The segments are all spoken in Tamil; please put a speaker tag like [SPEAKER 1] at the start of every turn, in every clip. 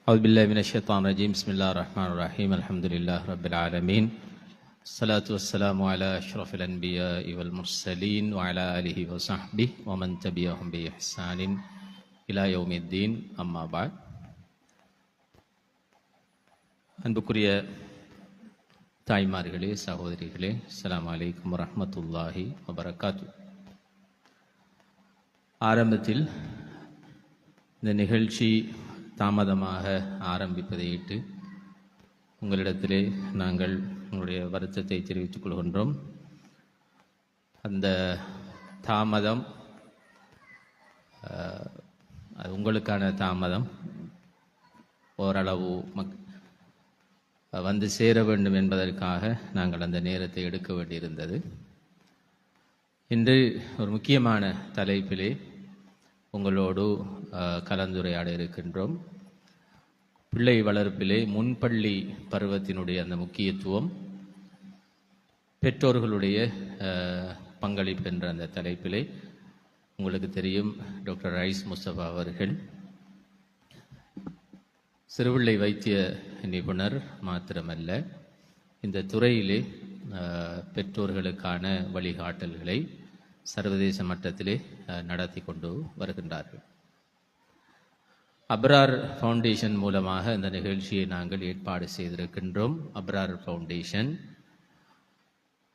[SPEAKER 1] أعوذ بالله من الشيطان الرجيم بسم الله الرحمن الرحيم الحمد لله رب العالمين الصلاة والسلام على أشرف الأنبياء والمرسلين وعلى آله وصحبه ومن تبعهم بإحسان إلى يوم الدين أما بعد அன்புக்குரிய தாய்மார்களே சகோதரிகளே அஸ்ஸலாமு அலைக்கும் வரஹ்மத்துல்லாஹி வபரகாத்து. ஆரம்பத்தில் இந்த நிகழ்ச்சி தாமதமாக ஆரம்பிப்பதையிட்டு உங்களிடத்திலே நாங்கள் உங்களுடைய வருத்தத்தை தெரிவித்துக் கொள்கின்றோம். அந்த தாமதம் அது உங்களுக்கான தாமதம் ஓரளவு வந்து சேர வேண்டும் என்பதற்காக நாங்கள் அந்த நேரத்தை எடுக்க வேண்டியிருந்தது. இன்று ஒரு முக்கியமான தலைப்பிலே உங்களோடு கலந்துரையாட இருக்கின்றோம். பிள்ளை வளர்ப்பிலே முன்பள்ளி பருவத்தினுடைய அந்த முக்கியத்துவம், பெற்றோர்களுடைய பங்களிப்பு என்ற அந்த தலைப்பிலே உங்களுக்கு தெரியும் டாக்டர் ரைஸ் முஸ்தபா அவர்கள் சிறுபிள்ளை வைத்திய நிபுணர் மாத்திரமல்ல, இந்த துறையிலே பெற்றோர்களுக்கான வழிகாட்டல்களை சர்வதேச மட்டத்திலே நடத்தி கொண்டு வருகின்றார்கள். அப்ரார் ஃபவுண்டேஷன் மூலமாக இந்த நிகழ்ச்சியை நாங்கள் ஏற்பாடு செய்திருக்கின்றோம். அப்ரார் ஃபவுண்டேஷன்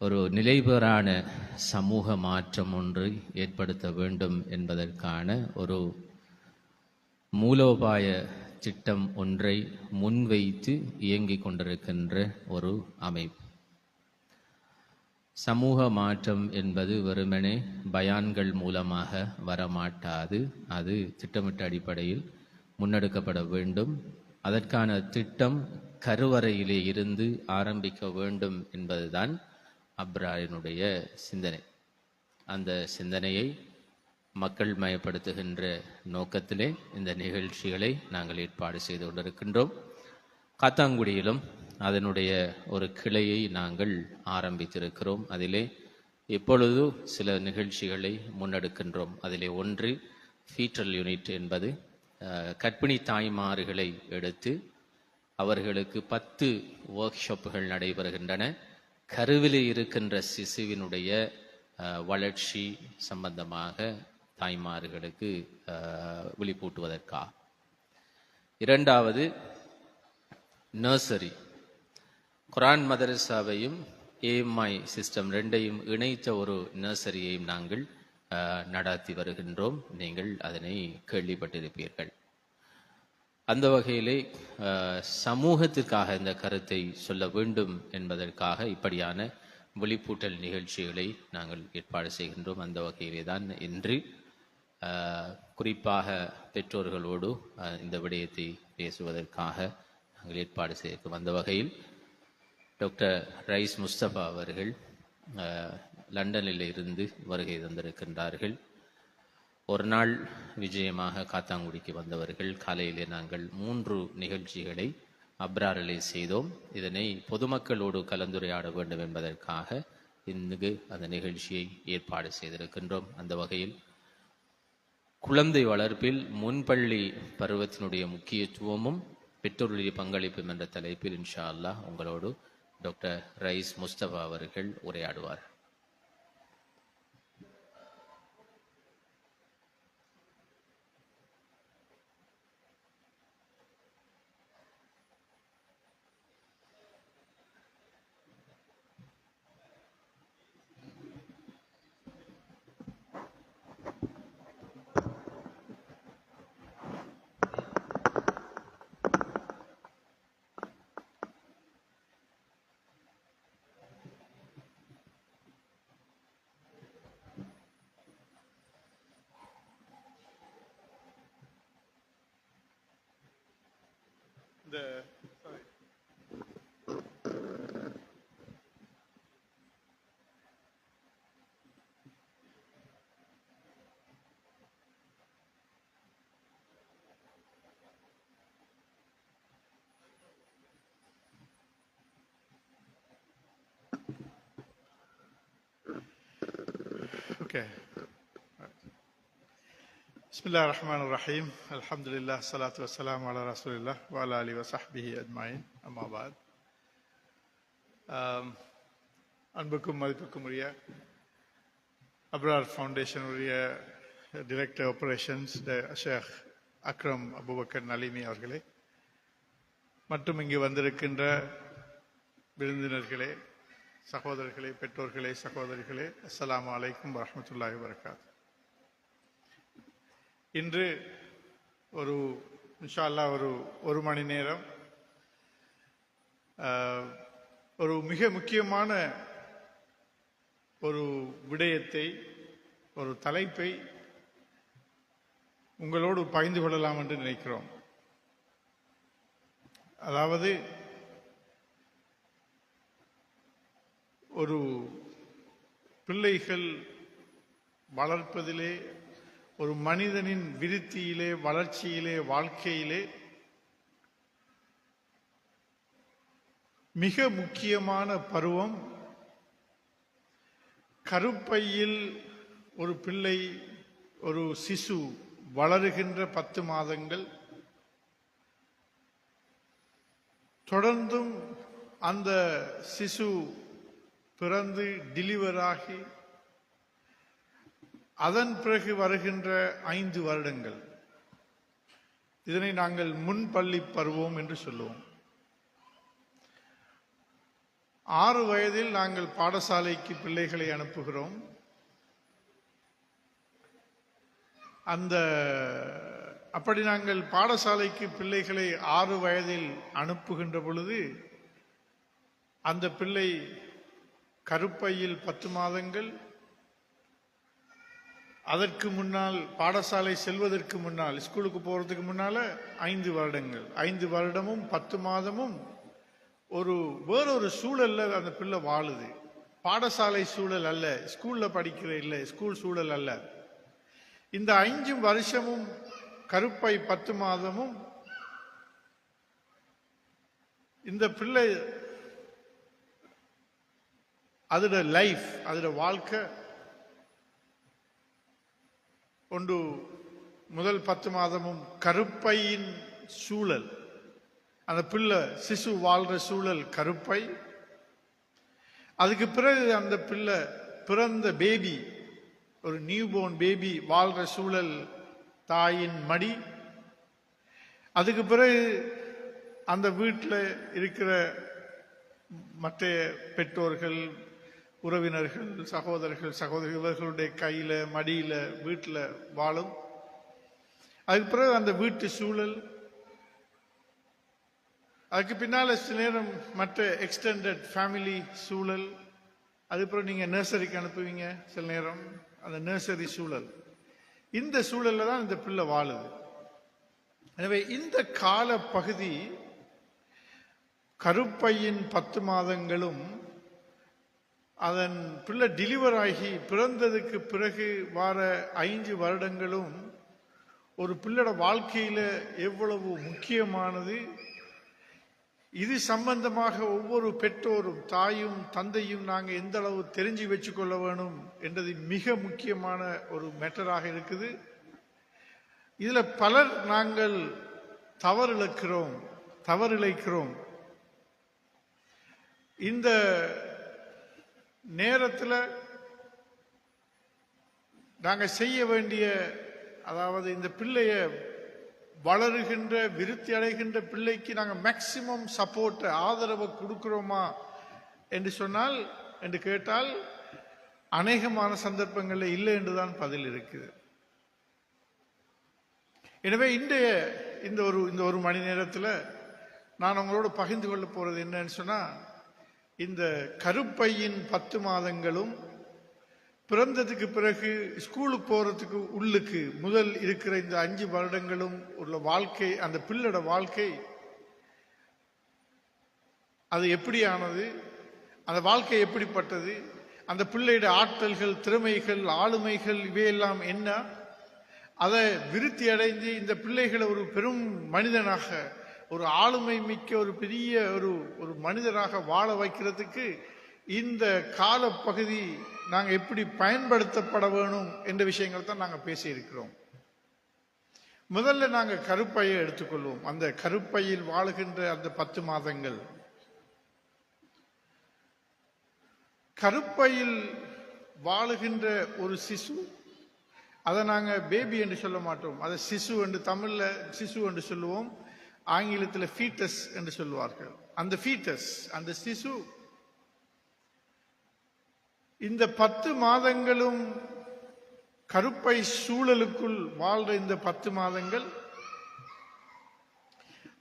[SPEAKER 1] ஒரு நிலைபெறான சமூக மாற்றம் ஒன்று ஏற்படுத்த வேண்டும் என்பதற்கான ஒரு மூலோபாய திட்டம் ஒன்றை முன்வைத்து இயங்கிக் கொண்டிருக்கின்ற ஒரு அமைப்பு. சமூக மாற்றம் என்பது வெறுமனே பயான்கள் மூலமாக வரமாட்டாது. அது திட்டமிட்ட அடிப்படையில் முன்னெடுக்கப்பட வேண்டும். அதற்கான திட்டம் கருவறையிலே இருந்து ஆரம்பிக்க வேண்டும் என்பதுதான் அப்ராரினுடைய சிந்தனை. அந்த சிந்தனையை மக்கள் மயப்படுத்துகின்ற நோக்கத்திலே இந்த நிகழ்ச்சிகளை நாங்கள் ஏற்பாடு செய்து கொண்டிருக்கின்றோம். காத்தாங்குடியிலும் அதனுடைய ஒரு கிளையை நாங்கள் ஆரம்பித்திருக்கிறோம். அதிலே இப்பொழுது சில நிகழ்ச்சிகளை முன்னெடுக்கின்றோம். அதிலே ஒன்று ஃபீட்டல் யூனிட் என்பது கர்ப்பிணி தாய்மார்களை எடுத்து அவர்களுக்கு 10 ஒர்க் ஷாப்புகள் நடைபெறுகின்றன. கருவிலே இருக்கின்ற சிசுவினுடைய வளர்ச்சி சம்பந்தமாக தாய்மார்களுக்கு விழிப்பூட்டுவதற்காக. இரண்டாவது நர்சரி, குரான் மதரசாவையும் ஏஎம்ஐ சிஸ்டம் ரெண்டையும் இணைத்த ஒரு நர்சரியையும் நாங்கள் நடத்தி வருகின்றோம். நீங்கள் அதனை கேள்விப்பட்டிருப்பீர்கள். அந்த வகையிலே சமூகத்திற்காக இந்த கருத்தை சொல்ல வேண்டும் என்பதற்காக இப்படியான விழிப்பூட்டல் நிகழ்ச்சிகளை நாங்கள் ஏற்பாடு செய்கின்றோம். அந்த வகையிலே தான் இன்று குறிப்பாக பெற்றோர்களோடு இந்த விடயத்தை பேசுவதற்காக நாங்கள் ஏற்பாடு செய்திருக்கிறோம். அந்த வகையில் டாக்டர் ரைஸ் முஸ்தபா அவர்கள் லண்டனில் இருந்து வருகை தந்திருக்கின்றார்கள். ஒரு நாள் விஜயமாக காத்தாங்குடிக்கு வந்தவர்கள். காலையிலே நாங்கள் 3 நிகழ்ச்சிகளை அப்ராரிலே செய்தோம். இதனை பொதுமக்களோடு கலந்துரையாட வேண்டும் என்பதற்காக இங்கு அந்த நிகழ்ச்சியை ஏற்பாடு செய்திருக்கின்றோம். அந்த வகையில் குழந்தை வளர்ப்பில் முன்பள்ளி பருவத்தினுடைய முக்கியத்துவமும் பெற்றோருடைய பங்களிப்பும் என்ற தலைப்பில் இன்ஷா அல்லாஹ் உங்களோடு டாக்டர் ரைஸ் முஸ்தபா அவர்கள் உரையாடுவார்.
[SPEAKER 2] Okay. பிஸ்மில்லாஹிர் ரஹ்மானிர் ரஹீம். அல்ஹம்துலில்லாஹ், ஸலாத்து வஸ்ஸலாமு அலா ரசூலில்லாஹ் வ அலா ஆலிஹி வஸஹ்பிஹி அஜ்மாயின். அம்மா பாத். அன்புக்கும் மதிப்புக்கும் உரிய அப்ரார் ஃபவுண்டேஷனுடைய டைரக்டர் ஆபரேஷன்ஸ் ஷேக் அக்ரம் அபுபக்கர் நலிமி அவர்களே, மற்றும் இங்கு வந்திருக்கின்ற விருந்தினர்களே, சகோதரர்களே, பெற்றோர்களே, சகோதரிகளே, அஸ்ஸலாமு அலைக்கும் வரஹ்மத்துல்லாஹி வபரகாத்துஹு. இன்று இன்ஷா அல்லாஹ் ஒரு மணி நேரம் ஒரு மிக முக்கியமான ஒரு விடயத்தை, ஒரு தலைப்பை உங்களோடு பகிர்ந்து கொள்ளலாம் என்று நினைக்கிறோம். அதாவது ஒரு பிள்ளைகள் வளர்ப்பதிலே, ஒரு மனிதனின் விருத்தியிலே, வளர்ச்சியிலே, வாழ்க்கையிலே மிக முக்கியமான பருவம் கருப்பையில் ஒரு பிள்ளை, ஒரு சிசு வளருகின்ற 10 மாதங்கள், தொடர்ந்தும் அந்த சிசு பிறந்து டெலிவர் ஆகி அதன் பிறகு வருகின்ற 5 வருடங்கள், இதனை நாங்கள் முன்பள்ளி பருவம் என்று சொல்லுவோம். 6 வயதில் நாங்கள் பாடசாலைக்கு பிள்ளைகளை அனுப்புகிறோம். அப்படி நாங்கள் பாடசாலைக்கு பிள்ளைகளை 6 வயதில் அனுப்புகின்ற பொழுது அந்த பிள்ளை கருப்பையில் 10 மாதங்கள், அதற்கு முன்னால் பாடசாலை செல்வதற்கு முன்னால், ஸ்கூலுக்கு போறதுக்கு முன்னால 5 வருடங்கள், 5 வருடமும் 10 மாதமும் வேறொரு சூழல்ல அந்த பிள்ளை வாழுது. பாடசாலை சூழல் அல்ல, ஸ்கூல்ல படிக்கிற இல்லை, ஸ்கூல் சூழல் அல்ல. இந்த 5 வருஷமும் கருப்பை 10 மாதமும் இந்த பிள்ளை அதோட லைஃப், அதோட வாழ்க்கை ஒன்று. முதல் 10 மாதமும் கருப்பையின் சூழல், அந்த பிள்ளை சிசு வாழ்ற சூழல் கருப்பை. அதுக்கு பிறகு அந்த பிள்ளை பிறந்த பேபி, ஒரு நியூபோர்ன் பேபி வாழ்ற சூழல் தாயின் மடி. அதுக்கு பிறகு அந்த வீட்டில் இருக்கிற மற்ற பெற்றோர்கள், உறவினர்கள், சகோதரர்கள், சகோதரி இவர்களுடைய கையில, மடியில, வீட்டில் வாழும். அதுக்கு பிறகு அந்த வீட்டு சூழல். அதுக்கு பின்னால சில நேரம் மற்ற எக்ஸ்டெண்டட் ஃபேமிலி சூழல். அதுக்கப்புறம் நீங்க நர்சரிக்கு அனுப்புவீங்க சில நேரம், அந்த நர்சரி சூழல். இந்த சூழல்ல தான் இந்த பிள்ளை வாழுது. எனவே இந்த கால பகுதி, கருப்பையின் 10 மாதங்களும் அதன் பிள்ளை டெலிவர் ஆகி பிறந்ததுக்கு பிறகு வார 5 வருடங்களும் ஒரு பிள்ளையோட வாழ்க்கையில எவ்வளவு முக்கியமானது. இது சம்பந்தமாக ஒவ்வொரு பெற்றோரும், தாயும் தந்தையும் நாங்க எந்த அளவு தெரிஞ்சு வச்சுக்கொள்ள வேணும் என்றது மிக முக்கியமான ஒரு மேட்டராக இருக்குது. இதுல பலர் நாங்கள் தவறிழைக்கிறோம். இந்த நேரத்தில் நாங்க செய்ய வேண்டிய, அதாவது இந்த பிள்ளைய வளருகின்ற, விருத்தி அடைகின்ற பிள்ளைக்கு நாங்க மேக்சிமம் சப்போர்ட், ஆதரவை கொடுக்கிறோமா என்று கேட்டால் அநேகமான சந்தர்ப்பங்களில் இல்லை என்றுதான் பதில் இருக்குது. எனவே இந்த ஒரு மணி நேரத்தில் நான் உங்களோட பகிர்ந்து கொள்ள போறது என்னன்னு சொன்னா, இந்த கருப்பையின் 10 மாதங்களும் பிறந்ததுக்கு பிறகு ஸ்கூலுக்கு போறதுக்கு உள்ளுக்கு முதல் இருக்கிற இந்த 5 வருடங்களும் உள்ள வாழ்க்கை, அந்த பிள்ளையோட வாழ்க்கை அது எப்படியானது, அந்த வாழ்க்கை எப்படிப்பட்டது, அந்த பிள்ளையோட ஆற்றல்கள், திறமைகள், ஆளுமைகள் இவையெல்லாம் என்ன, அதை விருத்தி அடைந்து இந்த பிள்ளைகளை ஒரு பெரும் மனிதனாக, ஒரு ஆளுமை மிக்க ஒரு பெரிய ஒரு மனிதராக வாழ வைக்கிறதுக்கு இந்த கால பகுதி நாங்கள் எப்படி பயன்படுத்தப்பட வேணும் என்ற விஷயங்கள் தான் நாங்கள் பேசியிருக்கிறோம். முதல்ல நாங்கள் கருப்பையை எடுத்துக்கொள்வோம். அந்த கருப்பையில் வாழுகின்ற அந்த 10 மாதங்கள், கருப்பையில் வாழுகின்ற ஒரு சிசு, அதை நாங்கள் பேபி என்று சொல்ல மாட்டோம். அதை சிசு என்று தமிழ்ல சிசு என்று சொல்லுவோம், ஆங்கிலத்தில் ஃபீட்டஸ் என்று சொல்லுவார்கள். அந்த ஃபீட்டஸ், அந்த சிசு இந்த 10 மாதங்களும் கருப்பை சூழலுக்குள் வாழ்ற இந்த 10 மாதங்கள்,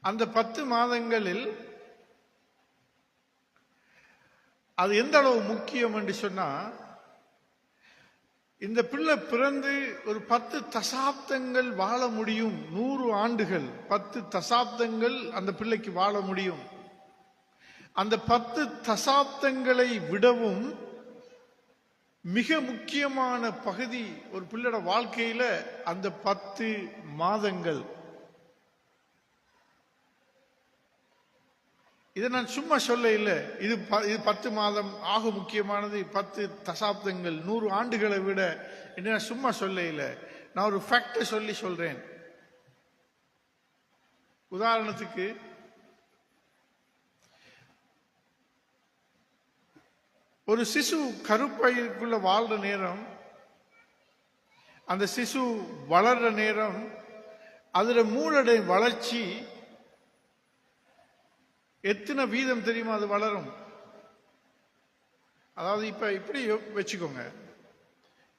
[SPEAKER 2] அந்த 10 மாதங்களில் அது எந்த அளவு முக்கியம் என்று சொன்னா, இந்த பிள்ளை பிறந்து ஒரு 10 தசாப்தங்கள் வாழ முடியும். 100 ஆண்டுகள், 10 தசாப்தங்கள் அந்த பிள்ளைக்கு வாழ முடியும். அந்த 10 தசாப்தங்களை விடவும் மிக முக்கியமான பகுதி ஒரு பிள்ளையோட வாழ்க்கையில அந்த 10 மாதங்கள். இதை நான் சும்மா சொல்ல இல்லை. இது 10 மாதம் ஆக முக்கியமானது, 10 தசாப்தங்கள் 100 ஆண்டுகளை விட என்று நான் சும்மா சொல்ல இல்லை. நான் ஒரு ஃபேக்டை சொல்றேன். உதாரணத்துக்கு, ஒரு சிசு கருப்பைக்குள்ள வாழ்ற நேரம், அந்த சிசு வளர்ற நேரம், அதுல மூளை வளர்ச்சி எத்தனை வீதம் தெரியுமா அது வளரும்? அதாவது இப்ப இப்படி வச்சுக்கோங்க,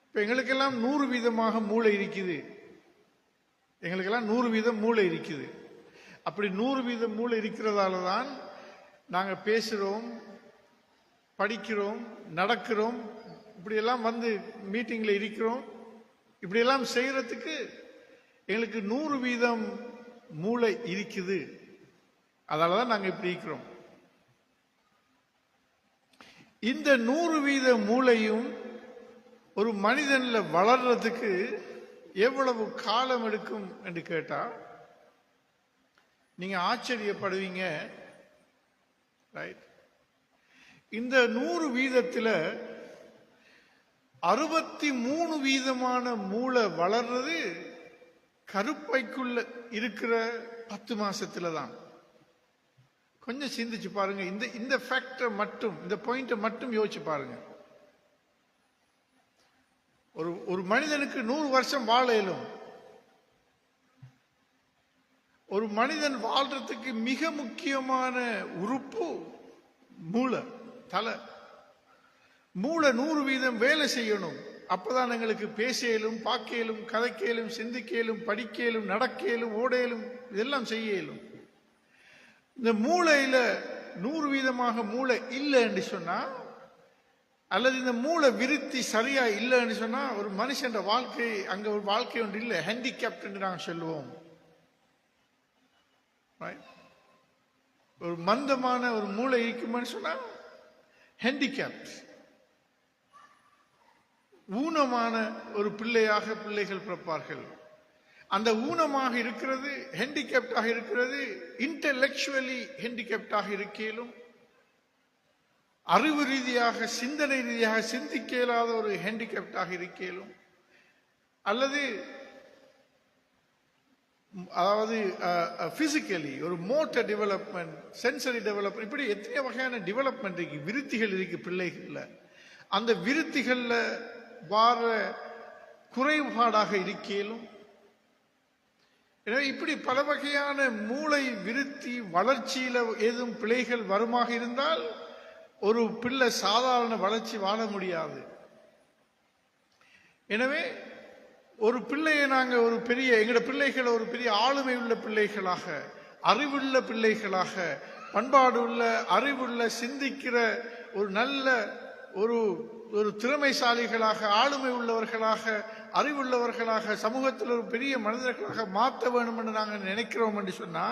[SPEAKER 2] இப்ப எங்களுக்கெல்லாம் 100 வீதமாக மூளை இருக்குது. எங்களுக்கெல்லாம் 100 வீதம் மூளை இருக்குது. அப்படி 100 வீதம் மூளை இருக்கிறதால தான் நாங்க பேசுறோம், படிக்கிறோம், நடக்கிறோம், இப்படியெல்லாம் வந்து மீட்டிங்ல இருக்கிறோம். இப்படியெல்லாம் செய்யறதுக்கு எங்களுக்கு 100 வீதம் மூளை இருக்குது. அதனாலதான் நாங்க இப்படி இருக்கிறோம். இந்த 100 வீத மூளையும் ஒரு மனிதன்ல வளர்றதுக்கு எவ்வளவு காலம் எடுக்கும் என்று கேட்டா நீங்க ஆச்சரியப்படுவீங்க. ரைட்? இந்த 100 வீதத்துல 63 வீதமான மூளை வளர்றது கருப்பைக்குள்ள இருக்கிற 10 மாசத்துல தான். கொஞ்சம் சிந்திச்சு பாருங்க. இந்த ஃபேக்டர் மட்டும், இந்த பாயிண்ட மட்டும் யோசிச்சு பாருங்க. ஒரு மனிதனுக்கு 100 வருஷம் வாழ இயலும். ஒரு மனிதன் வாழ்றதுக்கு மிக முக்கியமான உறுப்பு மூளை, தலை. மூளை 100 வீதம் வேலை செய்யணும். அப்பதான் எங்களுக்கு பேசலும், பார்க்கலும், கதைக்கலும், சிந்திக்கலும், படிக்கலும், நடக்கலும், ஓடையிலும், இதெல்லாம் செய்யலும். இந்த மூளையில 100 வீதமாக மூளை இல்லை என்று சொன்னா, அல்லது இந்த மூளை விருத்தி சரியா இல்லை என்று சொன்னா, ஒரு மனுஷன் வாழ்க்கை, அங்க ஒரு வாழ்க்கை ஒன்று இல்லை, ஹேண்டிகேப்ட் என்று நாங்கள் சொல்லுவோம். ஒரு மந்தமான ஒரு மூளை இருக்குமென்னு சொன்னா ஹேண்டிகேப்ட், ஊனமான ஒரு பிள்ளையாக பிள்ளைகள் பிறப்பார்கள். அந்த ஊனமாக இருக்கிறது, ஹேண்டிகேப்டாக இருக்கிறது, இன்டெலெக்சுவலி ஹேண்டிகேப்டாக இருக்கலும், அறிவு ரீதியாக, சிந்தனை ரீதியாக சிந்திக்க இயலாத ஒரு ஹேண்டிகேப்டாக இருக்கலும், அல்லது அதாவது பிசிக்கலி ஒரு மோட்டர் டெவலப்மெண்ட், சென்சரி டெவலப்மெண்ட், இப்படி எத்தனை வகையான டெவலப்மெண்ட் இருக்கு, விருத்திகள் இருக்கு பிள்ளைகள்ல. அந்த விருத்திகள்ல வார குறைபாடாக இருக்கலும். எனவே இப்படி பல வகையான மூளை விருத்தி வளர்ச்சியில ஏதும் பிழைகள் வருமாக இருந்தால் ஒரு பிள்ளை சாதாரண வளர்ச்சி வாழ முடியாது. எனவே ஒரு பிள்ளையை நாங்க ஒரு பெரிய, எங்கட பிள்ளைகளை ஒரு பெரிய ஆளுமை உள்ள பிள்ளைகளாக, அறிவுள்ள பிள்ளைகளாக, பண்பாடு உள்ள, அறிவுள்ள, சிந்திக்கிற ஒரு நல்ல ஒரு திறமைசாலிகளாக, ஆளுமை உள்ளவர்களாக, அறிவுள்ளவர்களாக, சமூகத்தில் ஒரு பெரிய மனிதர்களாக மாற்ற வேண்டும் என்று நாங்கள் நினைக்கிறோம் என்று சொன்னா,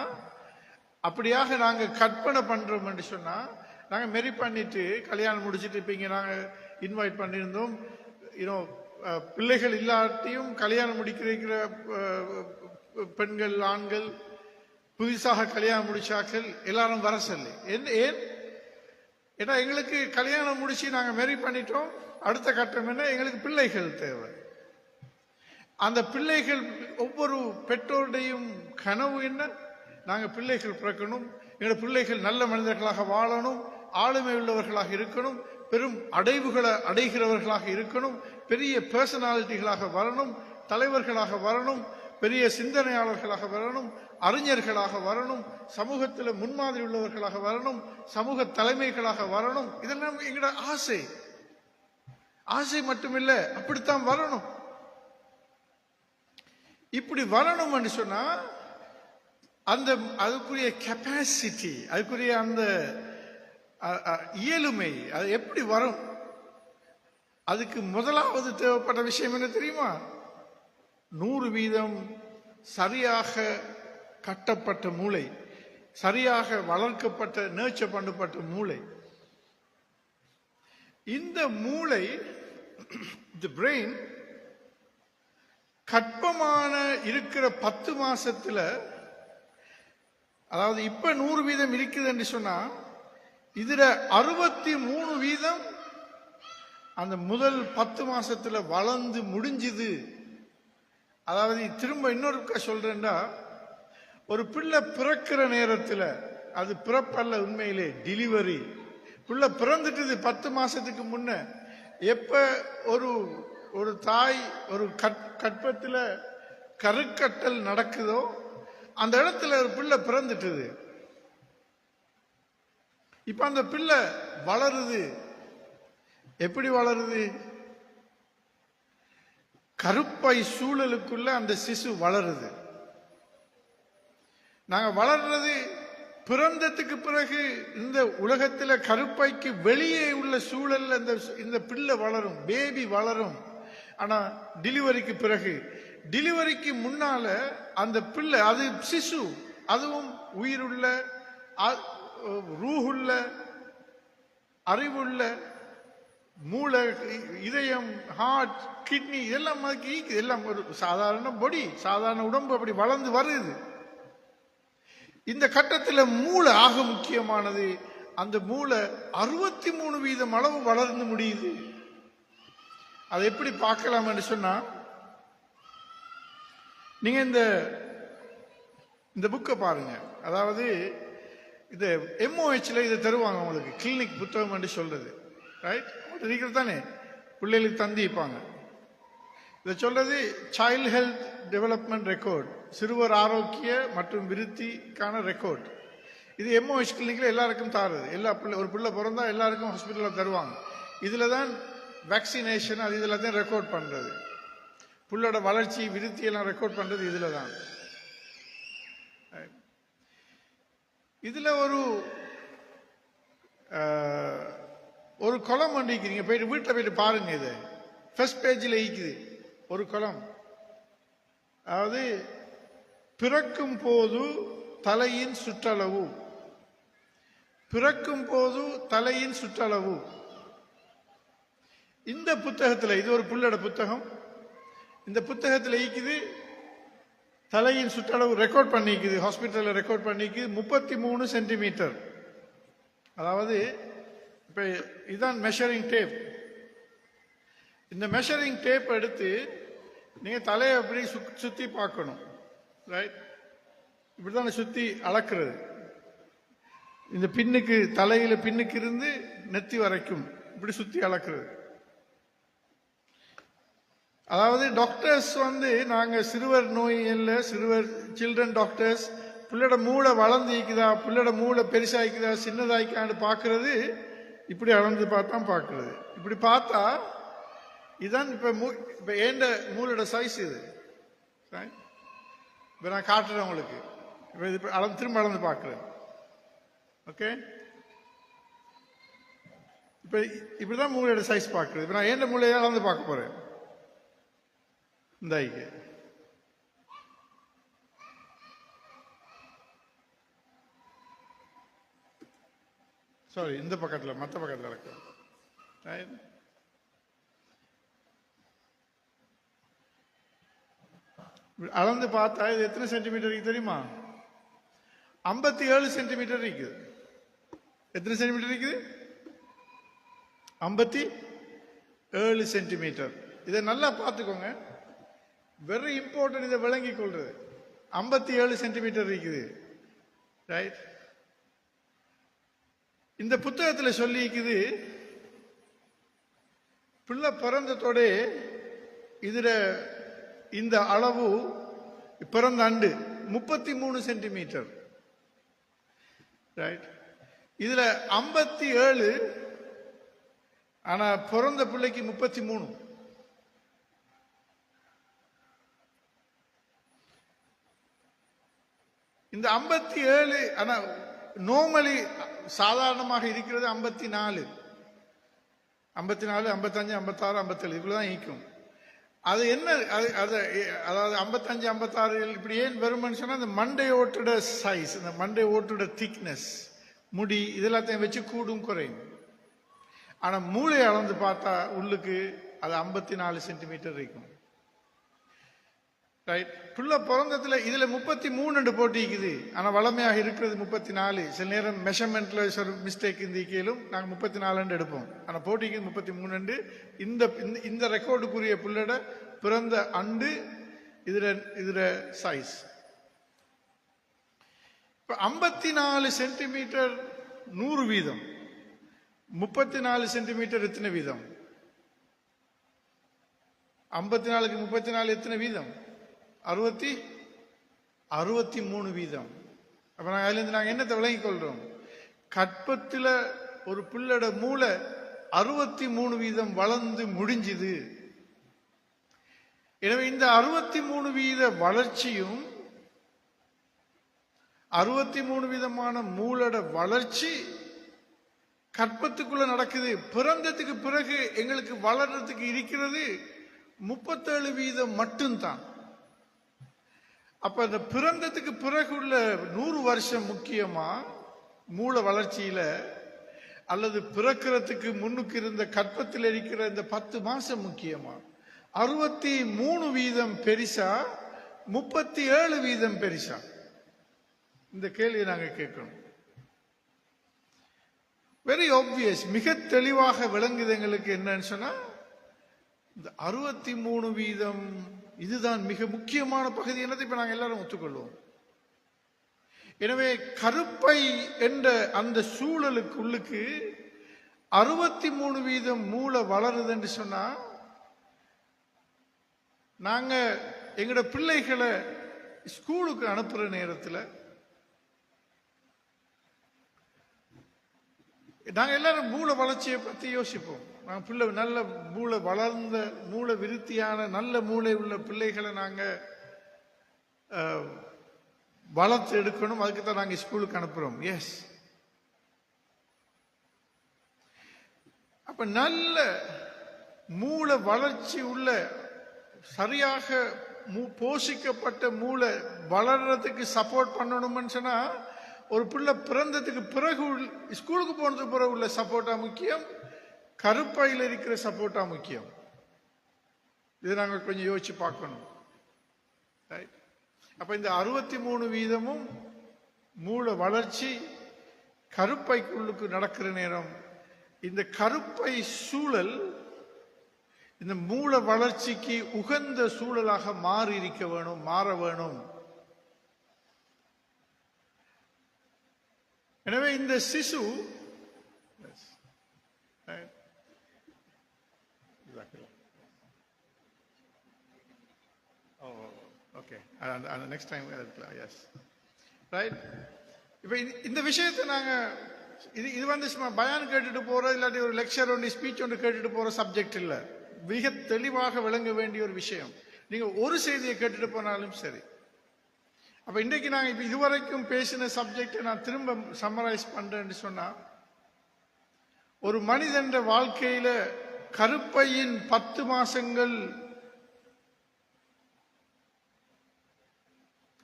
[SPEAKER 2] அப்படியாக நாங்கள் கற்பனை பண்றோம் என்று சொன்னா, நாங்கள் மெரி பண்ணிட்டு கல்யாணம் முடிச்சுட்டு இப்ப இங்க நாங்கள் இன்வைட் பண்ணியிருந்தோம். பிள்ளைகள் இல்லாட்டியும் கல்யாணம் முடிக்கிற பெண்கள், ஆண்கள், புதுசாக கல்யாணம் முடிச்சாக்கள் எல்லாரும் வர சொல்லி. ஏன்னா எங்களுக்கு கல்யாணம் முடிச்சு நாங்க மேரி பண்ணிட்டோம். அடுத்த கட்டம் என்ன, எங்களுக்கு பிள்ளைகள் தேவை. அந்த பிள்ளைகள் ஒவ்வொரு பெற்றோருடையும் கனவு என்ன? நாங்க பிள்ளைகள் பிறக்கணும், எங்களோட பிள்ளைகள் நல்ல மனிதர்களாக வாழணும், ஆளுமை உள்ளவர்களாக இருக்கணும், பெரும் அடைவுகளை அடைகிறவர்களாக இருக்கணும், பெரிய பர்சனாலிட்டிகளாக வரணும், தலைவர்களாக வரணும், பெரிய சிந்தனையாளர்களாக வரணும், அறிஞர்களாக வரணும், சமூகத்தில் முன்மாதிரி உள்ளவர்களாக வரணும், சமூக தலைமைகளாக வரணும். இதெல்லாம் எங்களோட ஆசை. ஆசை மட்டுமில்ல, அப்படித்தான் வரணும். இப்படி வரணும் என்று சொன்னா அந்த அதுக்குரிய கெப்பாசிட்டி, அதுக்குரிய அந்த இயலுமை அது எப்படி வரும்? அதுக்கு முதலாவது தேவைப்பட்ட விஷயம் என்ன தெரியுமா? 100% சரியாக கட்டப்பட்ட மூளை, சரியாக வளர்க்கப்பட்ட நேர்ச்சர் பண்ணப்பட்ட மூளை. இந்த மூளை, the brain, கற்பமான இருக்கிற 10 மாசத்துல, அதாவது இப்ப 100% இருக்குது என்று சொன்னா இதுல 63% அந்த முதல் 10 மாசத்துல வளர்ந்து முடிஞ்சுது. அதாவது திரும்ப இன்னொரு சொல்றேன்டா, ஒரு பிள்ளை பிறக்கிற நேரத்தில், அது பிறப்பல்ல உண்மையிலே டெலிவரி, பிள்ளை பிறந்துட்டுது 10 மாசத்துக்கு முன்ன. எப்ப ஒரு தாய் ஒரு கற்பத்தில் கருக்கட்டல் நடக்குதோ அந்த இடத்துல ஒரு பிள்ளை பிறந்துட்டுது. இப்ப அந்த பிள்ளை வளருது. எப்படி வளருது? கருப்பை சூழலுக்குள்ள அந்த சிசு வளருது. நாங்க வளர்றது பிறந்ததுக்கு பிறகு இந்த உலகத்துல கருப்பைக்கு வெளியே உள்ள சூழல்ல இந்த பிள்ளை வளரும், பேபி வளரும். ஆனா டெலிவரிக்கு பிறகு, டெலிவரிக்கு முன்னால அந்த பிள்ளை, அது சிசு, அதுவும் உயிருள்ள, ரூஹுள்ள, அறிவுள்ள, மூளை, இதயம், ஹார்ட், கிட்னி இதெல்லாம் எல்லாம் ஒரு சாதாரண பொடி, சாதாரண உடம்பு அப்படி வளர்ந்து வருது. இந்த கட்டத்தில் மூளை ஆக முக்கியமானது. அந்த மூளை 63% அளவு வளர்ந்து முடியுது. அதை எப்படி பார்க்கலாம் என்று சொன்னா, நீங்க இந்த புக்கை பாருங்க. அதாவது இது MOHல இதை தருவாங்க உங்களுக்கு, கிளினிக் புத்தகம் என்று சொல்றது. ரைட், இருக்கிறது தானே, பிள்ளைகளுக்கு தந்திப்பாங்க. இதை சொல்றது சைல்ட் ஹெல்த் டெவலப்மெண்ட் ரெக்கார்ட், சிறுவர் ஆரோக்கிய மற்றும் விருத்திக்கான ரெக்கார்ட். இது MOH கிளினிக்ல எல்லாருக்கும் தாருது. ஒரு பிள்ளை பிறந்தா எல்லாருக்கும் ஹாஸ்பிட்டலில் தருவாங்க. இதுல தான் வேக்சினேஷன், அது இதுல தான் ரெக்கார்ட் பண்றது. புள்ளோட வளர்ச்சி, விருத்தி எல்லாம் ரெக்கார்ட் பண்றது இதுல தான். இதுல ஒரு கொலம் பண்ணிக்கிறீங்க, போயிட்டு வீட்டில் போயிட்டு பாருங்க. இது ஃபர்ஸ்ட் பேஜில் ஈக்குது ஒரு கொலம். அதாவது பிறக்கும் போது தலையின் சுற்றளவு, பிறக்கும் போது தலையின் சுற்றளவு. இந்த புத்தகத்தில், இது ஒரு புள்ளோட புத்தகம், இந்த புத்தகத்தில் ஈக்குது தலையின் சுற்றளவு ரெக்கார்ட் பண்ணிக்குது, ஹாஸ்பிட்டலில் ரெக்கார்ட் பண்ணிக்குது 33 சென்டிமீட்டர். அதாவது இப்ப இதுதான் மெஷரிங் டேப். இந்த மெஷரிங் டேப் எடுத்து நீங்க தலையை அப்படி சுத்தி பார்க்கணும். ரைட், இப்படிதான் சுத்தி அளக்கிறது. இந்த பின்னுக்கு, தலையில பின்னுக்கு இருந்து நெத்தி வரைக்கும் இப்படி சுத்தி அளக்கிறது. அதாவது டாக்டர்ஸ் நாங்க சிறுவர் நோயில்ல, சிறுவர் சில்ட்ரன் டாக்டர்ஸ், பிள்ளோட மூளை வளர்ந்துக்குதா, பிள்ளோட மூளை பெருசாய்க்குதா, சின்னதாய்க்கான்னு பார்க்கறது இப்படி அளந்து பார்த்தா பார்க்கறது. இப்படி பார்த்தா இதுதான் இப்ப ஏண்ட மூளோட சைஸ். இது இப்ப நான் காட்டுறேன் உங்களுக்கு. இப்ப இது திரும்ப அளந்து பார்க்கறேன். ஓகே, இப்ப இப்படிதான் மூளையோட சைஸ் பார்க்கறது. இப்ப நான் ஏண்ட மூளையை அளந்து பார்க்க போறேன். இந்த சாரி, இந்த பக்கத்தில், மற்ற பக்கத்தில் இருக்கு. அளந்து பார்த்தா இது எத்தனை சென்டிமீட்டர் இருக்கு தெரியுமா? 57 சென்டிமீட்டர் இருக்குது. எத்தனை சென்டிமீட்டர் இருக்குது? 57 சென்டிமீட்டர். இதை நல்லா பார்த்துக்கோங்க. வெரி இம்பார்ட்டன்ட் இதை விளங்கிக் கொள்றது. 57 சென்டிமீட்டர் இருக்குது, ரைட்? இந்த புத்தகத்தில் சொல்லி இருக்குது, பிள்ளை பிறந்ததோட இதுல இந்த அளவு பிறந்த ஆண்டு 33 சென்டிமீட்டர், ரைட்? இதுல 57, ஆனா பிறந்த பிள்ளைக்கு 33. இந்த 57 ஆனா நார்மலி சாதாரணமாக இருக்கிறது 54, 55, 56, 57 இவ்வளவுதான் ஈக்கும். அது என்ன, அதாவது 55, 56 இப்படி ஏன் வரும்னு சொன்னா, அந்த மண்டை ஓட்டோட சைஸ், இந்த மண்டை ஓட்டோட திக்னஸ், முடி இதெல்லாத்தையும் வச்சு கூடும் குறையும். ஆனா மூளை அளந்து பார்த்தா உள்ளுக்கு அது 54 சென்டிமீட்டர் இருக்கும், ரைட்? பிள்ளை பிறந்ததுல இதுல 33 போட்டிக்குது, ஆனா வளமையாக இருக்கிறது 34. சில நேரம் மெஷர்மெண்ட்ல மிஸ்டேக் இந்த கீழும் நாங்க 34 எடுப்போம், ஆனா போட்டிக்கு 33. இந்த ரெக்கார்டுக்குரிய பிள்ளைட பிறந்த ஆண்டு இதுல சைஸ். இப்ப 54 சென்டிமீட்டர் 100 வீதம், 34 சென்டிமீட்டர் எத்தனை வீதம்? 54க்கு 34 எத்தனை வீதம்? 63 வீதம். அப்ப அதுல இருந்து நாங்க என்னத்தை விளங்கிக் கொள்றோம்? கற்பத்துல ஒரு பிள்ளோட மூளை 63 வீதம் வளர்ந்து முடிஞ்சுது. எனவே இந்த 63 வீத வளர்ச்சியும் 63 வீதமான மூளோட வளர்ச்சி கற்பத்துக்குள்ள நடக்குது. பிறந்ததுக்கு பிறகு எங்களுக்கு வளர்றதுக்கு இருக்கிறது 37 வீதம் மட்டும்தான். அப்ப அந்த பிறந்ததுக்கு பிறகு உள்ள 100 வருஷம் முக்கியமா மூளை வளர்ச்சியில, அல்லது பிறக்கிறதுக்கு முன்னுக்கு இருந்த கற்பத்தில் இருக்கிற இந்த 10 மாசம் முக்கியமா? 63 வீதம் பெரிசா 37 வீதம் பெரிசா? இந்த கேள்வியை நாங்க கேட்கணும். வெரி ஆப்வியஸ், மிக தெளிவாக விளங்குது எங்களுக்கு. என்னன்னு சொன்னா, இந்த 63 வீதம் இதுதான் மிக முக்கியமான பகுதி என்னதை இப்ப நாங்கள் எல்லாரும் ஒத்துக்கொள்வோம். எனவே கருப்பை என்ற அந்த சூழலுக்குள்ளுக்கு 63 வீதம் மூளை வளருது என்று சொன்னா, நாங்க எங்களோட பிள்ளைகளை ஸ்கூலுக்கு அனுப்புற நேரத்தில் நாங்க எல்லாரும் மூளை வளர்ச்சியை பத்தி யோசிப்போம். நாங்க பிள்ளை நல்ல மூளை வளர்ந்த மூளை விருத்தியான நல்ல மூளை உள்ள பிள்ளைகளை நாங்க வளர்த்து எடுக்கணும். அதுக்கு தான் நாங்க ஸ்கூலுக்கு அனுப்புறோம். எஸ், அப்ப நல்ல மூளை வளர்ச்சி உள்ள சரியாக போஷிக்கப்பட்ட மூளை வளர்றதுக்கு சப்போர்ட் பண்ணணும்னு சொன்னா, ஒரு பிள்ளை பிறந்ததுக்கு பிறகு ஸ்கூலுக்கு போனதுக்கு பிறகு உள்ள சப்போர்ட்டா முக்கியம், கருப்பையில் இருக்கிற சப்போர்ட்டா முக்கியம்? இது நாங்கள் கொஞ்சம் யோசிச்சு பார்க்கணும். அப்ப இந்த 63 வீதமும் மூளை வளர்ச்சி கருப்பைக்குள்ளுக்கு நடக்கிற நேரம், இந்த கருப்பை சூழல் இந்த மூளை வளர்ச்சிக்கு உகந்த சூழலாக மாற வேணும். எனவே இந்த சிசு நெக்ஸ்ட் டைம், எஸ், ரைட்? இப்ப இந்த விஷயத்தை நாங்க இது வந்து சும்மா பயான் கேட்டுட்டு போற, இல்லாட்டி ஒரு லெக்சர் ஒன்று ஸ்பீச் ஒன்று கேட்டுட்டு போற சப்ஜெக்ட் இல்ல. மிக தெளிவாக விளங்க வேண்டிய ஒரு விஷயம். நீங்க ஒரு செய்தியை கேட்டுட்டு போனாலும் சரி. அப்ப இன்றைக்கு நாங்க இப்ப இதுவரைக்கும் பேசின சப்ஜெக்டை நான் திரும்ப சம்மரைஸ் பண்றேன்னு சொன்னா, ஒரு மனிதன் வாழ்க்கையில கருப்பையின் 10 மாசங்கள்,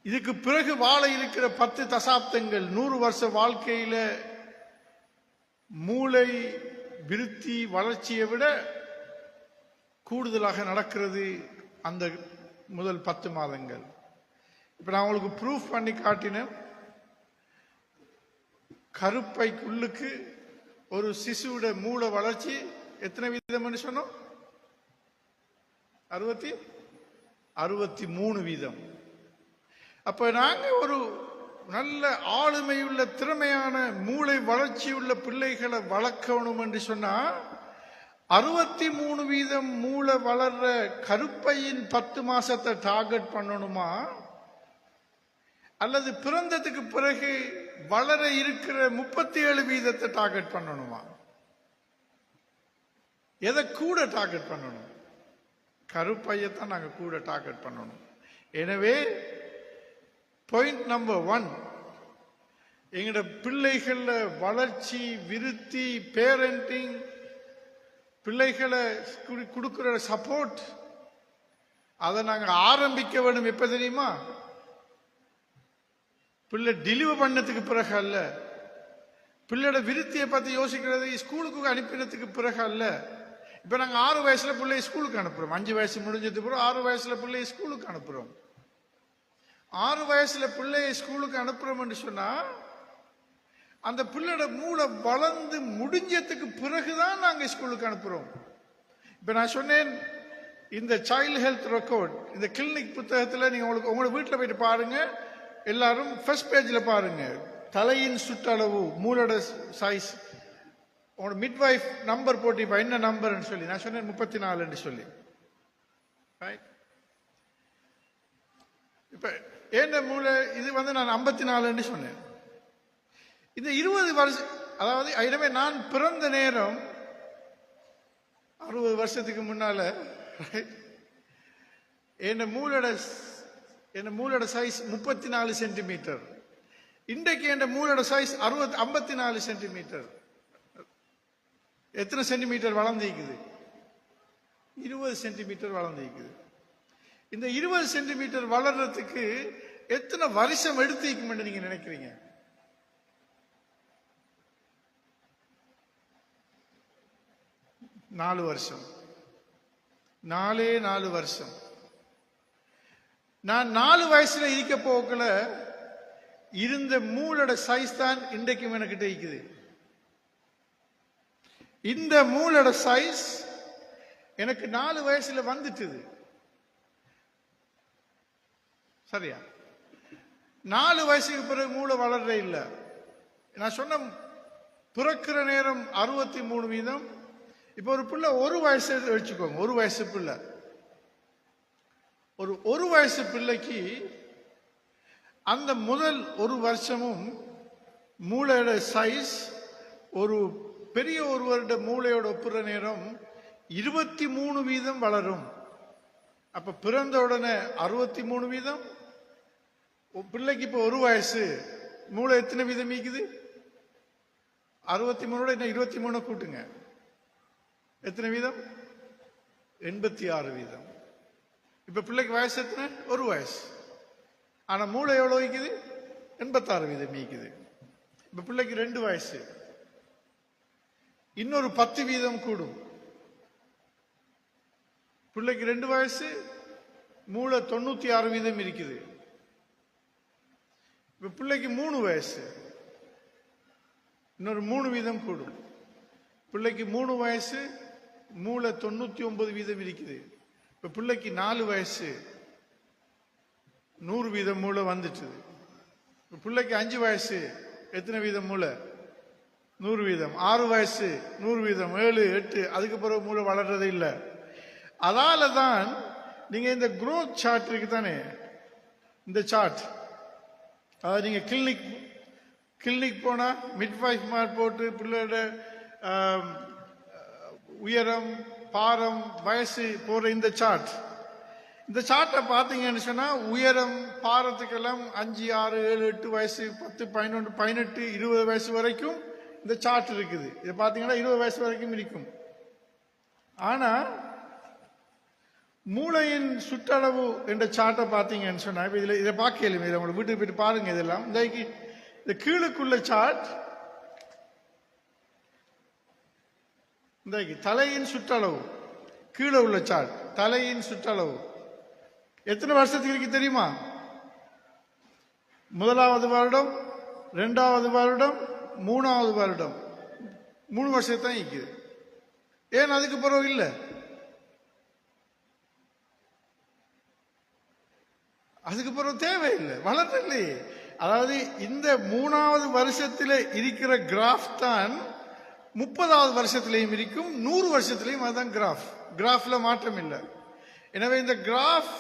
[SPEAKER 2] இதுக்கு பிறகு வாழ இருக்கிற 10 தசாப்தங்கள், 100 வருஷ வாழ்க்கையில மூளை விருத்தி வளர்ச்சியை விட கூடுதலாக நடக்கிறது அந்த முதல் 10 மாதங்கள். இப்ப நான் உங்களுக்கு ப்ரூஃப் பண்ணி காட்டினேன். கருப்பைக்குள்ளுக்கு ஒரு சிசுவோட மூளை வளர்ச்சி எத்தனை வீதம் சொன்னோம்? 63 வீதம். அப்ப நாங்க ஒரு நல்ல ஆளுமையுள்ள திறமையான மூளை வளர்ச்சியுள்ள பிள்ளைகளை வளர்க்கணும் என்று சொன்னா 63 வீதம் மூளை வளர்ற கருப்பையின் 10 மாசத்தை டார்கெட் பண்ணணுமா, அல்லது பிறந்ததுக்கு பிறகு வளர இருக்கிற 37 வீதத்தை டார்கெட் பண்ணணுமா? எதை கூட டார்கெட் பண்ணணும்? கருப்பையத்தான் நாங்க கூட டார்கெட் பண்ணணும். எனவே பாயிண்ட் நம்பர் 1, எங்களோட பிள்ளைகள வளர்ச்சி, விருத்தி, பேரண்டிங், பிள்ளைகளை கொடுக்கிற சப்போர்ட், அதை நாங்க ஆரம்பிக்க வேண்டும். எப்ப தெரியுமா? பிள்ளை டெலிவர் பண்ணதுக்கு பிறகு அல்ல. பிள்ளையோட விருத்தியை பத்தி யோசிக்கிறது ஸ்கூலுக்கு அனுப்பினதுக்கு பிறகு அல்ல. இப்ப நாங்க 6 வயசுல பிள்ளைய ஸ்கூலுக்கு அனுப்புறோம். 5 வயசு முடிஞ்சதுக்கு பிறகு 6 வயசுல பிள்ளைய ஸ்கூலுக்கு அனுப்புறோம். 6 வயசுல பிள்ளைய ஸ்கூலுக்கு அனுப்புறோம் என்று சொன்னா அந்த பிள்ளையோட மூளை வளர்ந்து முடிஞ்சதுக்கு பிறகுதான் நாங்க ஸ்கூலுக்கு அனுப்புறோம். இப்ப நான் சொன்னேன், இந்த சைல்ட் ஹெல்த் ரெக்கார்ட் இந்த கிளினிக் புத்தகத்துல நீங்க உங்களோட வீட்டுல போயிட்டு பாருங்க. எல்லாரும் ஃபர்ஸ்ட் பேஜ்ல பாருங்க, தலையின் சுற்றளவு, மூளோட சைஸ், உங்களோட மிட்வைஃப் நம்பர் போட்டு இப்ப என்ன நம்பர்னு சொல்லி நான் சொன்னேன் 34 சொல்லி. இப்ப ஏன் மூளை இது நான் 54 சொன்னேன். இந்த 20 வருஷம், அதாவது எனவே நான் பிறந்த நேரம் 60 வருஷத்துக்கு முன்னால என்ன மூளோட சைஸ் 34 சென்டிமீட்டர். இன்றைக்கு என் மூளோட சைஸ் 54 சென்டிமீட்டர். எத்தனை சென்டிமீட்டர் வளர்ந்திருக்குது? 20 சென்டிமீட்டர் வளர்ந்திருக்குது. இந்த 20 சென்டிமீட்டர் வளர்றதுக்கு எத்தனை வருஷம் எடுத்துக்கும் நீங்க நினைக்கிறீங்க? நாலு வருஷம். 4 வருஷம். நான் 4 வயசுல இருக்க போக்கல இருந்த மூளோட சைஸ் தான் இன்றைக்கும் எனக்கிட்ட இருக்குது. இந்த மூளோட சைஸ் எனக்கு 4 வயசுல வந்துட்டுது. சரியா? 4 வயசுக்கு பிறகு மூளை வளர்றே இல்லை. நான் சொன்ன பிறக்கிற நேரம் 63 வீதம். இப்ப ஒரு பிள்ளை 1 வயசு வச்சுக்கோங்க, 1 வயசு பிள்ளை. ஒரு வயசு பிள்ளைக்கு அந்த முதல் 1 வருஷமும் மூளையோட சைஸ் ஒரு பெரிய ஒருவருடைய மூளையோட ஒப்புற நேரம் 23 வீதம் வளரும். அப்ப பிறந்த உடனே 63 வீதம். பிள்ளைக்கு இப்ப 1 வயசு, மூளை எத்தனை வீதம் மீக்குது? 63 என்ன 23 கூட்டுங்க, எத்தனை வீதம்? 86 வீதம். இப்ப பிள்ளைக்கு வயசு எத்தனை? 1 வயசு. ஆனா மூளை எவ்வளவு வைக்குது? 86 வீதம் மீக்குது. இப்ப பிள்ளைக்கு 2 வயசு, இன்னொரு 10 வீதம் கூடும். பிள்ளைக்கு 2 வயசு, மூளை 96 வீதம் இருக்குது. இப்ப பிள்ளைக்கு 3 வயசு, இன்னொரு 3 வீதம் கூடும். பிள்ளைக்கு 3 வயசு, மூளை 99 வீதம் இருக்குது. இப்ப பிள்ளைக்கு 4 வயசு, 100 வீதம் மூளை வந்துட்டு. பிள்ளைக்கு 5 வயசு, எத்தனை வீதம் மூளை? 100 வீதம். 6 வயசு 100 வீதம், 7, 8, அதுக்கு பிறகு மூளை வளர்றது இல்லை. அதால தான் நீங்க இந்த growth சார்ட் இருக்கு தானே, இந்த சார்ட், அதாவது நீங்க கிளினிக் போனா மிட்வைஃப் மார்க் போட்டு பிள்ளையோட உயரம், பாரம், வயசு போற இந்த சார்ட்டை பார்த்தீங்கன்னு சொன்னா உயரம், பாரத்துக்கெல்லாம் 5, 6, 7, 8 வயசு, 10, 11, 18, 20 வயசு வரைக்கும் இந்த சார்ட் இருக்குது. இதை பார்த்தீங்கன்னா 20 வயசு வரைக்கும் இருக்கும். ஆனா மூளையின் சுற்றளவு என்ற சார்ட்டை பார்த்தீங்கன்னு சொன்னா, இதை பார்க்கல, உங்களை வீட்டுக்கு போயிட்டு பாருங்க. இதெல்லாம் இந்த கீழுக்குள்ள சார்ட், இந்த தலையின் சுற்றளவு, கீழே உள்ள சார்ட் தலையின் சுற்றளவு எத்தனை வருஷத்துக்கு இருக்கு தெரியுமா? 1வது வருடம், 2வது வருடம், 3வது வருடம், 3 வருஷத்தான் இருக்குது. ஏன் அதுக்கு பிறகு இல்லை? அதுக்கு பிறகு தேவையில்லை, வளரலையே. அதாவது இந்த 3வது வருஷத்தில் இருக்கிற கிராஃப் தான் 30வது வருஷத்திலையும் இருக்கும், 100 வருஷத்திலையும். அதுதான் கிராஃப்ல மாற்றம் இல்லை. எனவே இந்த கிராஃப்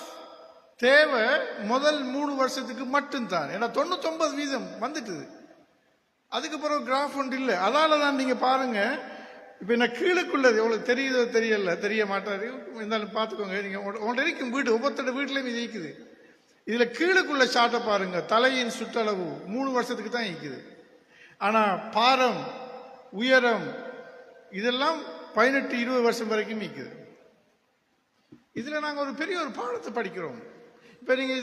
[SPEAKER 2] தேவை முதல் 3 வருஷத்துக்கு மட்டும்தான். ஏன்னா 99% வந்துட்டுது. அதுக்கு பிறகு கிராஃப் ஒன்று இல்லை. அதால தான் நீங்க பாருங்க, இப்ப என்ன கீழுக்குள்ளது எவ்வளவு தெரியுதோ தெரிய மாட்டாரு, இருந்தாலும் பார்த்துக்கோங்க. நீங்க ஒன்று இருக்கும் வீடு, ஒவ்வொருத்தோட வீட்லயும் இது இருக்குது. இதுல கீழுக்குள்ள ஷாட்டை பாருங்க, தலையின் சுற்றளவு 3 வருஷத்துக்கு தான் இருக்குது. ஆனா பாரம், உயரம் இதெல்லாம் 18-20 வருஷம் வரைக்கும் நிற்குது. இதுல நாங்க ஒரு பெரிய ஒரு பாடத்தை படிக்கிறோம். இப்ப நீங்க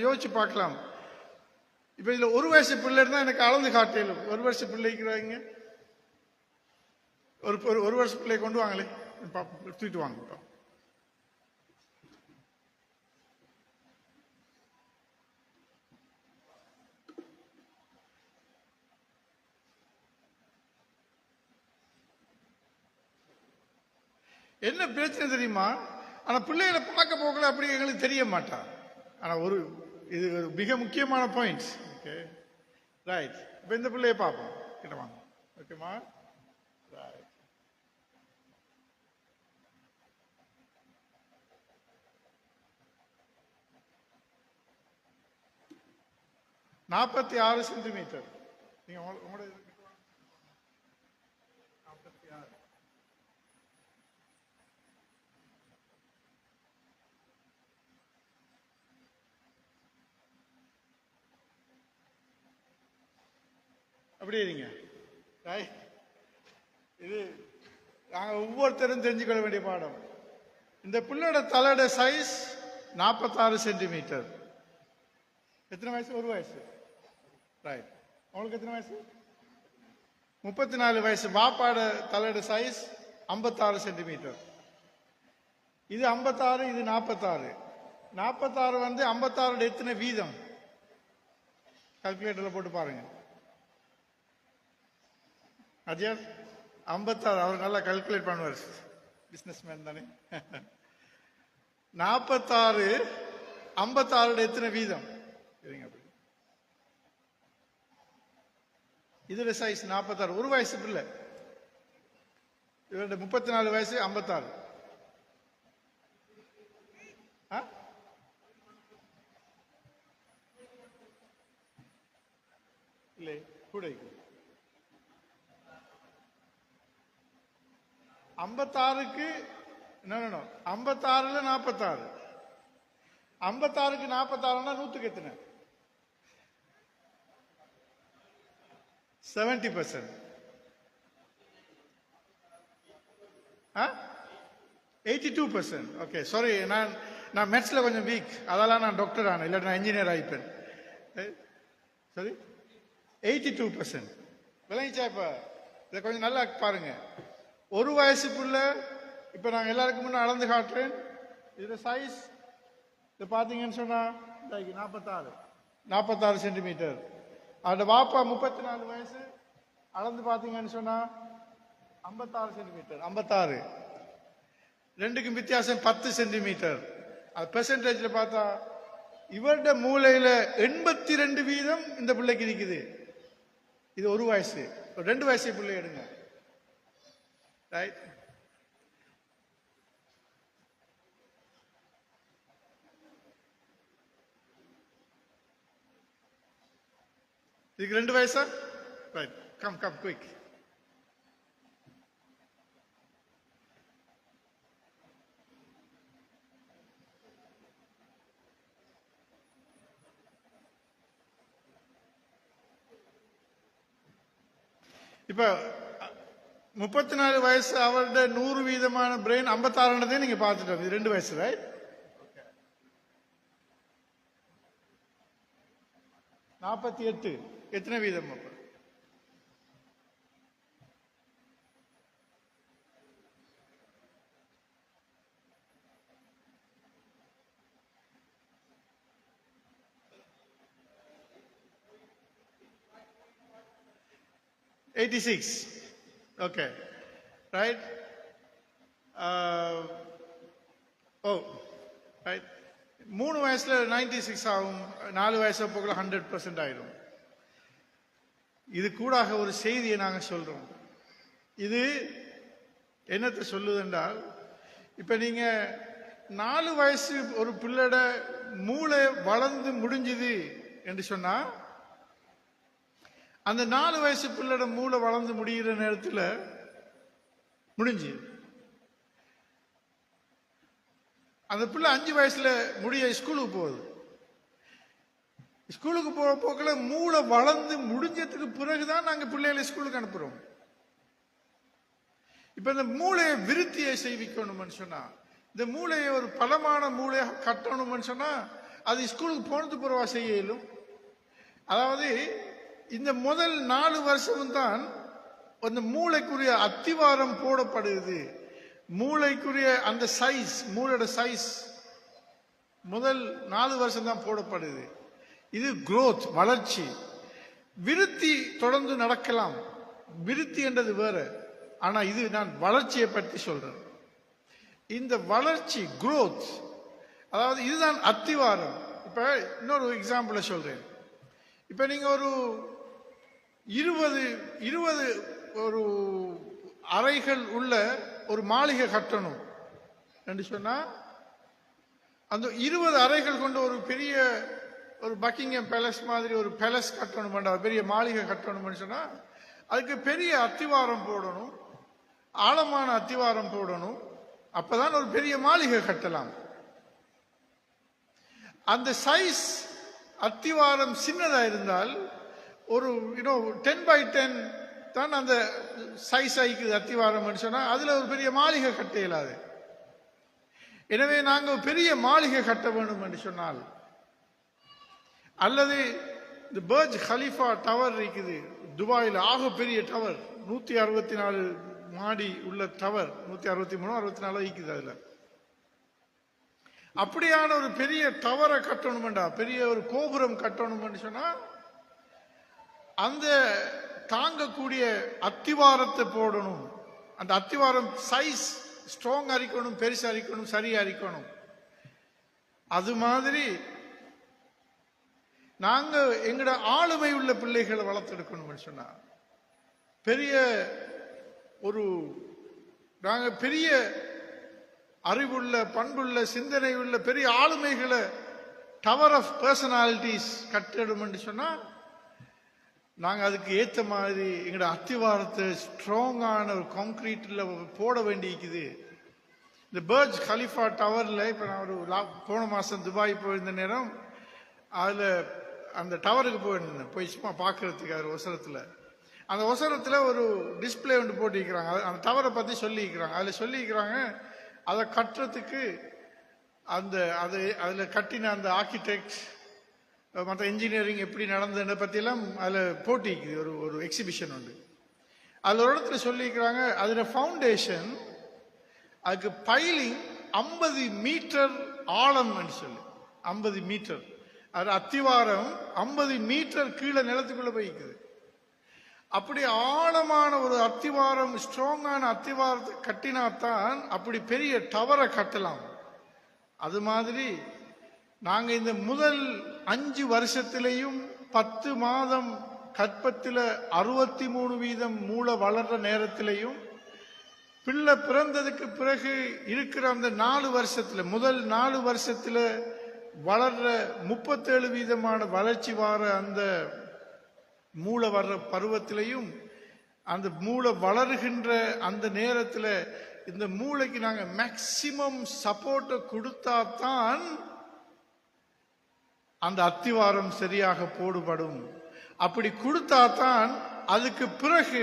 [SPEAKER 2] யோசிச்சு பார்க்கலாம். இப்ப இதுல 1 வயசு பிள்ளை இருந்தா எனக்கு அளந்து காட்டையிலும். 1 வருஷ பிள்ளைக்கு ஒரு வருஷ பிள்ளையை கொண்டு வாங்களே, தூக்கிட்டு வாங்க. என்ன பிரச்சனை தெரியுமா? ஆனா பிள்ளைகளை பார்க்க போகல அப்படி எங்களுக்கு தெரிய மாட்டான். ஆனா இது ஒரு மிக முக்கியமான பாயிண்ட்ஸ். Okay right. இப்ப இந்த பிள்ளைய பார்ப்போம், கிட்ட வாங்க. ஓகேமா, ரைட். நாற்பத்தி 6 சென்டிமீட்டர். நீங்க உங்களோட 46. அப்படி இருங்க. இது நாங்க ஒவ்வொருத்தரும் தெரிஞ்சுக்கொள்ள வேண்டிய பாடம். இந்த பிள்ளையோட தலையோட சைஸ் 46 சென்டிமீட்டர். எத்தனை வயசு? 1 வயசு. ரைட். உங்களுக்கு எத்தனை வயசு? 34 வயசு. பாப்பாட தலையோட சைஸ் 56 சென்டிமீட்டர். இது 56, இது 46. 46 வந்து 56 எத்தனை வீதம்? கால்குலேட்டர்ல போட்டு பாருங்க. அஜயர் 56. அவர் நல்லா கால்குலேட் பண்ணுவார், பிசினஸ் மேன் தானே. 46 56 எத்தனை வீதம்? இதுல சைஸ் 46. 1 வயசு பிள்ளை. இவருடைய 34 வயசு 56. இல்லை கூட 56க்கு 56ல 46. 56க்கு 46னா 100க்கு எத்தனை? 70%. 82%. ஓகே சாரி, நான் மேத்ஸ்ல கொஞ்சம் வீக், அதெல்லாம் நான் டாக்டர் ஆனேன், இல்லாட்டி நான் இன்ஜினியர் ஆயிப்பேன். சரி, 82%. விளங்கிச்சா? இப்ப இதை கொஞ்சம் நல்லா பாருங்க. 1 வயசுக்குள்ள இப்ப நாங்க எல்லாருக்கும் முன்ன அளந்து காட்டுறேன். இதுல சைஸ் இதை பாத்தீங்கன்னு சொன்னா 46 சென்டிமீட்டர். அவட பாப்பா 34 வயசு, அளந்து பாத்தீங்கன்னு சொன்னா 56 சென்டிமீட்டர். 56. ரெண்டுக்கும் வித்தியாசம் 10 சென்டிமீட்டர். அது பெர்சன்டேஜ்ல பார்த்தா இவருடைய மூளையில 82% இந்த பிள்ளைக்கு இருக்குது. இது 1 வயசு. 2 வயசு பிள்ளை எடுங்க. ரைட். இதுக்கு 2 வயசா? ரைட். Come quick. இப்ப 34 வயசு அவருடைய 100% பிரெயின் 56 நீங்க பார்த்துட்டோம். இது 2 வயசு. ரைட். 48 எத்தனை வீதம்? அப்ப $86. Okay, right. Oh, right. 3 வயசுல 96 ஆகும், 4 வயசு போகல 100% ஆயிடும். இது கூடாக ஒரு செய்தியை நாங்க சொல்றோம். இது என்னத்தை சொல்லுது என்றால், இப்ப நீங்க 4 வயசு ஒரு பிள்ளோட மூளை வளர்ந்து முடிஞ்சுது என்று சொன்னா, அந்த 4 வயசு பிள்ளோட மூளை வளர்ந்து முடிகிற நேரத்தில் முடிஞ்சு அந்த பிள்ளை 5 வயசுல முடிய ஸ்கூலுக்கு போகுது. ஸ்கூலுக்கு போற போக்கில் மூளை வளர்ந்து முடிஞ்சதுக்கு பிறகுதான் நாங்க பிள்ளைகளை ஸ்கூலுக்கு அனுப்புறோம். இப்ப இந்த மூளையை விருத்தியை செய்விக்கணும்னு சொன்னா, இந்த மூளையை ஒரு பலமான மூளையாக கட்டணும்னு சொன்னா, அது ஸ்கூலுக்கு போனது பிறவா செய்ய இயலும். அதாவது இந்த முதல் 4 வருஷமும் தான் அந்த மூளைக்குரிய அத்திவாரம் போடப்படுது. மூளைக்குரிய அந்த சைஸ், மூளையோட சைஸ் முதல் 4 வருஷம் தான் போடப்படுது. இது growth, வளர்ச்சி. விருத்தி தொடர்ந்து நடக்கலாம், விருத்தி என்றது வேற. ஆனா இது நான் வளர்ச்சியை பற்றி சொல்றேன். இந்த வளர்ச்சி growth, அதாவது இதுதான் அத்திவாரம். இப்ப இன்னொரு எக்ஸாம்பிள சொல்றேன். இப்ப நீங்க ஒரு 20 ஒரு அறைகள் உள்ள ஒரு மாளிகை கட்டணும் என்று சொன்னா, அந்த 20 அறைகள் கொண்ட ஒரு பெரிய ஒரு பக்கிங்ஹாம் பேலஸ் மாதிரி ஒரு பேலஸ் கட்டணும், பெரிய மாளிகை கட்டணும்னு சொன்னா, அதுக்கு பெரிய அத்திவாரம் போடணும், ஆழமான அத்திவாரம் போடணும். அப்பதான் ஒரு பெரிய மாளிகை கட்டலாம். அந்த சைஸ் அத்திவாரம் சின்னதா இருந்தால் ஒரு 10 by 10 தான் அந்த சைஸ் ஆயிக்குது அத்திவாரம் சொன்னா, அதுல ஒரு பெரிய மாளிகை கட்ட இயலாது. எனவே நாங்கள் பெரிய மாளிகை கட்ட வேண்டும் என்று சொன்னால், அல்லது இந்த பர்ஜ் கலீஃபா டவர் இருக்குது துபாயில், ஆக பெரிய டவர், 164 மாடி உள்ள டவர், 163 64 இருக்குது. அதுல அப்படியான ஒரு பெரிய டவரை கட்டணும்டா, பெரிய ஒரு கோபுரம் கட்டணும்னு சொன்னா, அந்த தாங்கக்கூடிய அத்திவாரத்தை போடணும். அந்த அத்திவாரம் சைஸ் ஸ்ட்ராங் அரிக்கணும், பெருசு அரிக்கணும், சரியா அரிக்கணும். அது மாதிரி நாங்க எங்கட ஆளுமை உள்ள பிள்ளைகளை வளர்த்தெடுக்கணும்னு சொன்னா, பெரிய ஒரு நாங்க பெரிய அறிவுள்ள, பண்புள்ள, சிந்தனை உள்ள பெரிய ஆளுமைகளை, டவர் ஆஃப் பர்சனாலிட்டிஸ் கட்டிடும் சொன்னா, நாங்க அதுக்கு ஏத்த மாதிரி எங்கட அத்திவாரத்தை ஸ்ட்ராங்கான ஒரு கான்கிரீட்ல போட வேண்டியிருக்குது. இந்த பர்ஜ் கலிஃபா டவர்ல இப்ப நான் ஒரு போன மாசம் துபாய் போயிருந்த நேரம், அதுல அந்த டவருக்கு போயிருந்தேன், போய் சும்மா பாக்குறதுக்கு. அது ஒசரத்துல, அந்த ஒசரத்துல ஒரு டிஸ்பிளே ஒன்று போட்டிருக்கிறாங்க, அந்த டவரை பத்தி சொல்லிக்கிறாங்க. அதுல சொல்லிக்கிறாங்க, அதை கட்டுறதுக்கு அந்த அதுல கட்டின அந்த ஆர்கிடெக்ட், மற்ற இன்ஜினியரிங் எப்படி நடந்ததை பத்தி எல்லாம் அதுல போட்டிக்குது. ஒரு எக்ஸிபிஷன் உண்டு. அதுல ஒரு இடத்துல சொல்லிக்கிறாங்க, அதுல ஃபவுண்டேஷன், அதுக்கு பைலிங் 50 மீட்டர் ஆழம் சொல்லி, 50 மீட்டர், அது அத்திவாரம் 50 மீட்டர் கீழே நிலத்துக்குள்ள போய்க்குது. அப்படி ஆழமான ஒரு அத்திவாரம், ஸ்ட்ராங்கான அத்திவாரத்தை கட்டினாத்தான் அப்படி பெரிய டவரை கட்டலாம். அது மாதிரி நாங்க இந்த முதல் 5 வருஷத்திலையும் 10 மாதம் கற்பத்தில் 63% மூளை வளர்ற நேரத்திலையும், பிள்ளை பிறந்ததுக்கு பிறகு இருக்கிற அந்த 4 வருஷத்துல, முதல் 4 வருஷத்துல வளர்ற 37% வளர்ச்சி வார அந்த மூளை வர்ற பருவத்திலையும், அந்த மூளை வளர்கின்ற அந்த நேரத்தில் இந்த மூளைக்கு நாங்க மேக்சிமம் சப்போர்ட்டை கொடுத்தாதான் அந்த அத்திவாரம் சரியாக போடுபடும். அப்படி கொடுத்தாதான் அதுக்கு பிறகு